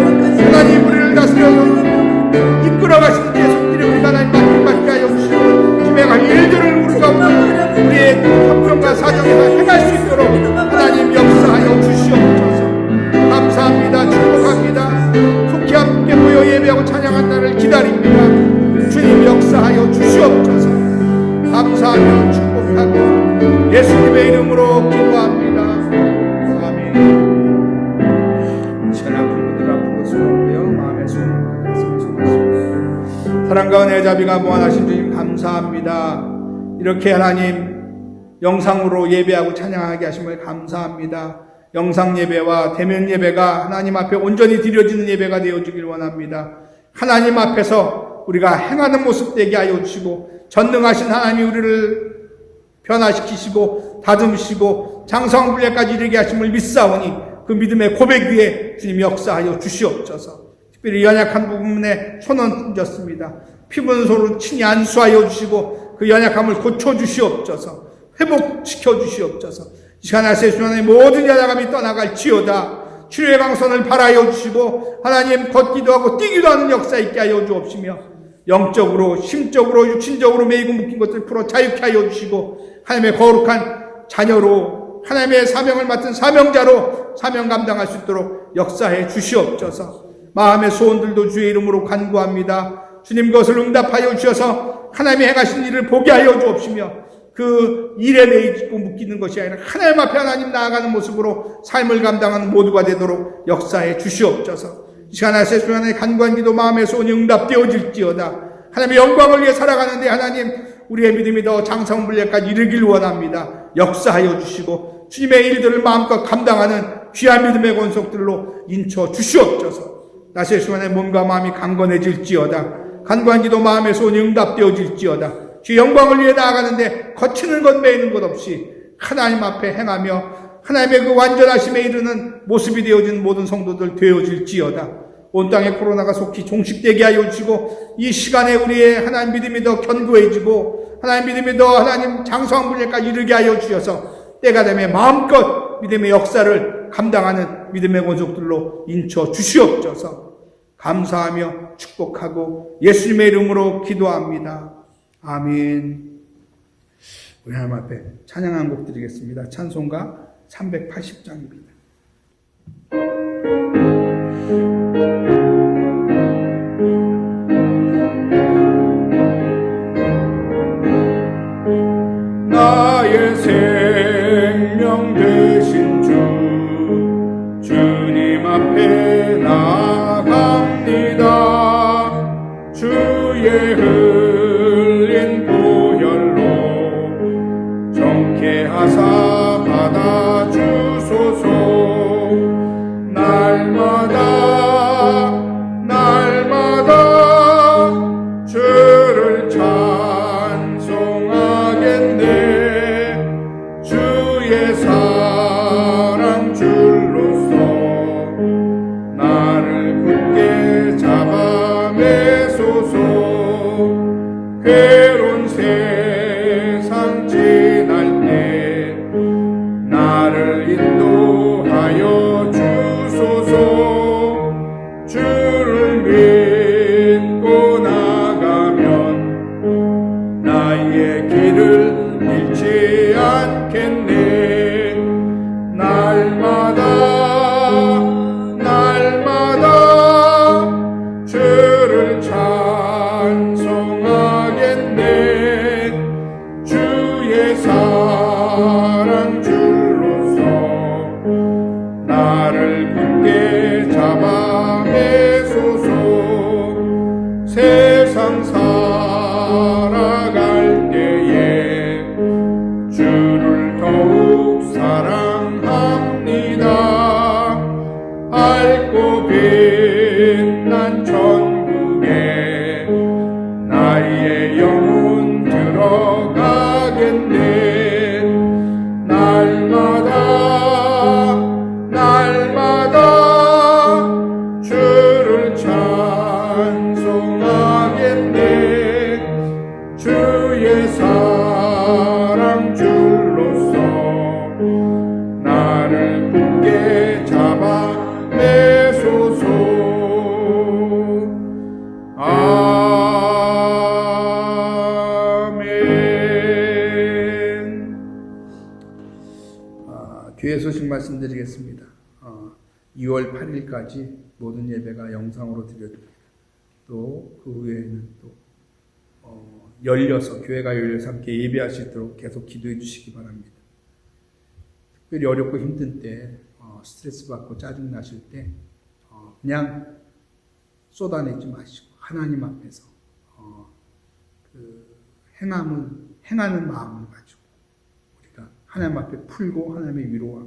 하나님 우리를 다스려 이끌어가시는 주의 손길에 우리가 하나님 맡게 하여 주시고 주님의 일들을 우리 가운데 우리의 형편과 사정에서 행할 수 있도록 하나님 역사하여 주시옵소서. 감사합니다. 축복합니다. 속히 함께 모여 예배하고 찬양한 날을 기다립니다. 주님 역사하여 주시옵소서. 감사하며 축복하고 예수님의 이름으로 기도합니다. 아멘. 시간을 분들 앞으로 수고하며 마음의 손을 가슴에 손하십니다. 사랑과 은혜의 자비가 무한하신 주님 감사합니다. 이렇게 하나님 영상으로 예배하고 찬양하게 하심을 감사합니다. 영상 예배와 대면 예배가 하나님 앞에 온전히 드려지는 예배가 되어주길 원합니다. 하나님 앞에서 우리가 행하는 모습 되게 하여 주시고 전능하신 하나님이 우리를 변화시키시고 다듬으시고 장성불례까지 이르게 하심을 믿사오니 그 믿음의 고백 위에 주님 역사하여 주시옵소서. 특별히 연약한 부분에 손은 얹었습니다. 피분소로 친히 안수하여 주시고 그 연약함을 고쳐주시옵소서. 회복시켜 주시옵소서. 이 시간 하세수년의 모든 연약함이 떠나갈지어다. 치료의 강선을 바라여 주시고 하나님 걷기도 하고 뛰기도 하는 역사 있게 하여 주옵시며 영적으로 심적으로 육신적으로 매이고 묶인 것을 풀어 자유케 하여 주시고 하나님의 거룩한 자녀로 하나님의 사명을 맡은 사명자로 사명 감당할 수 있도록 역사해 주시옵소서. 마음의 소원들도 주의 이름으로 간구합니다. 주님 것을 응답하여 주셔서 하나님이 행하신 일을 보게 하여 주옵시며 그 일에 매이고 묶이는 것이 아니라 하나님 앞에 하나님 나아가는 모습으로 삶을 감당하는 모두가 되도록 역사해 주시옵소서. 이 시간 하세수년의 간구한 기도 마음의 소원이 응답되어질지어다. 하나님의 영광을 위해 살아가는데 하나님 우리의 믿음이 더 장성불례까지 이르길 원합니다. 역사하여 주시고 주님의 일들을 마음껏 감당하는 귀한 믿음의 권속들로 인쳐 주시옵소서. 나세수년의 몸과 마음이 강건해질지어다. 간구한 기도 마음의 소원이 응답되어질지어다. 주의 영광을 위해 나아가는데 거치는 것 매이는 것 없이 하나님 앞에 행하며 하나님의 그 완전하심에 이르는 모습이 되어진 모든 성도들 되어질지어다. 온 땅에 코로나가 속히 종식되게 하여 주시고 이 시간에 우리의 하나님 믿음이 더 견고해지고 하나님 믿음이 더 하나님 장성한 분야까지 이르게 하여 주셔서 때가 되면 마음껏 믿음의 역사를 감당하는 믿음의 권속들로 인쳐 주시옵소서. 감사하며 축복하고 예수님의 이름으로 기도합니다. 아멘. 우리 하나님 앞에 찬양 한 곡 드리겠습니다. 찬송가 380장입니다. 나의 생명 되신 주 주님 앞에 나아갑니다. 주의 흘린 보혈로 정케 하사 받아주소서. 날마다 주를 찬송하겠네. 주의 사랑 줄로서 나를 굳게 잡아매소서. 괴로운 세상 지날 때 나를 인도하여 주소서. 주를 믿고 나가면 나의 길을 잃지 않겠네. 날마다 주를 찬송하겠네. 주의 사랑 줄로 교회 소식 말씀드리겠습니다. 2월 8일까지 모든 예배가 영상으로 드려집니다. 또 그 후에는 또 교회가 열려서 함께 예배할 수 있도록 계속 기도해 주시기 바랍니다. 특별히 어렵고 힘든 때, 스트레스 받고 짜증 나실 때 그냥 쏟아내지 마시고 하나님 앞에서 행하는 마음을 가지고 우리가 하나님 앞에 풀고 하나님의 위로와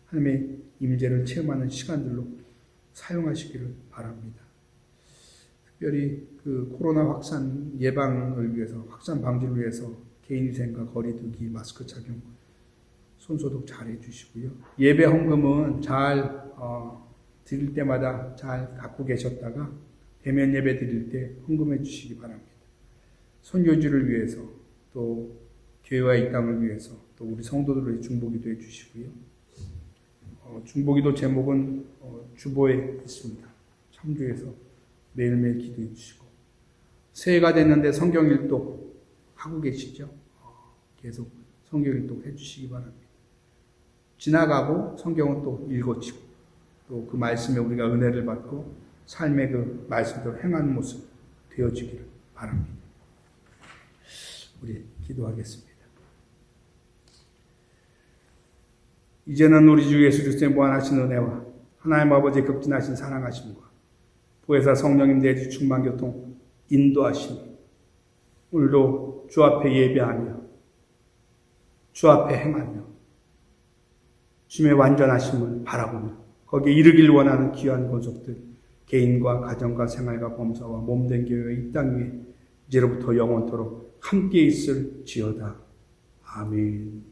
하나님의 임재를 체험하는 시간들로 사용하시기를 바랍니다. 특별히 그 코로나 확산 예방을 위해서, 확산 방지를 위해서 개인위생과 거리두기, 마스크 착용, 손소독 잘 해주시고요. 예배 헌금은 잘 드릴 때마다 잘 갖고 계셨다가 대면 예배 드릴 때 헌금해 주시기 바랍니다. 선교지를 위해서, 또 교회와 이 땅을 위해서, 또 우리 성도들을 위해 중보기도 해 주시고요. 중보기도 제목은 주보에 있습니다. 참조해서 매일매일 기도해 주시고, 새해가 됐는데 성경 일독 하고 계시죠? 계속 성경 일독 해 주시기 바랍니다. 지나가고 성경은 또 읽어지고, 또 그 말씀에 우리가 은혜를 받고 삶의 그 말씀대로 행하는 모습 되어지기를 바랍니다. 우리 기도하겠습니다. 이제는 우리 주 예수 그리스도의 무한하신 은혜와 하나님 아버지의 극진하신 사랑하심과 보혜사 성령님 내주 충만교통 인도하심이 오늘도 주 앞에 예배하며 주 앞에 행하며 주의 완전하심을 바라보며 거기에 이르길 원하는 귀한 권속들, 개인과 가정과 생활과 범사와 몸된 교회 이 땅 위에 이제로부터 영원토록 함께 있을지어다. 아멘.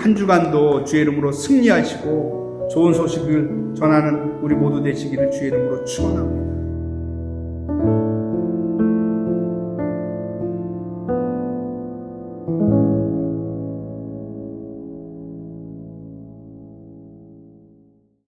한 주간도 주의 이름으로 승리하시고 좋은 소식을 전하는 우리 모두 되시기를 주의 이름으로 축원합니다.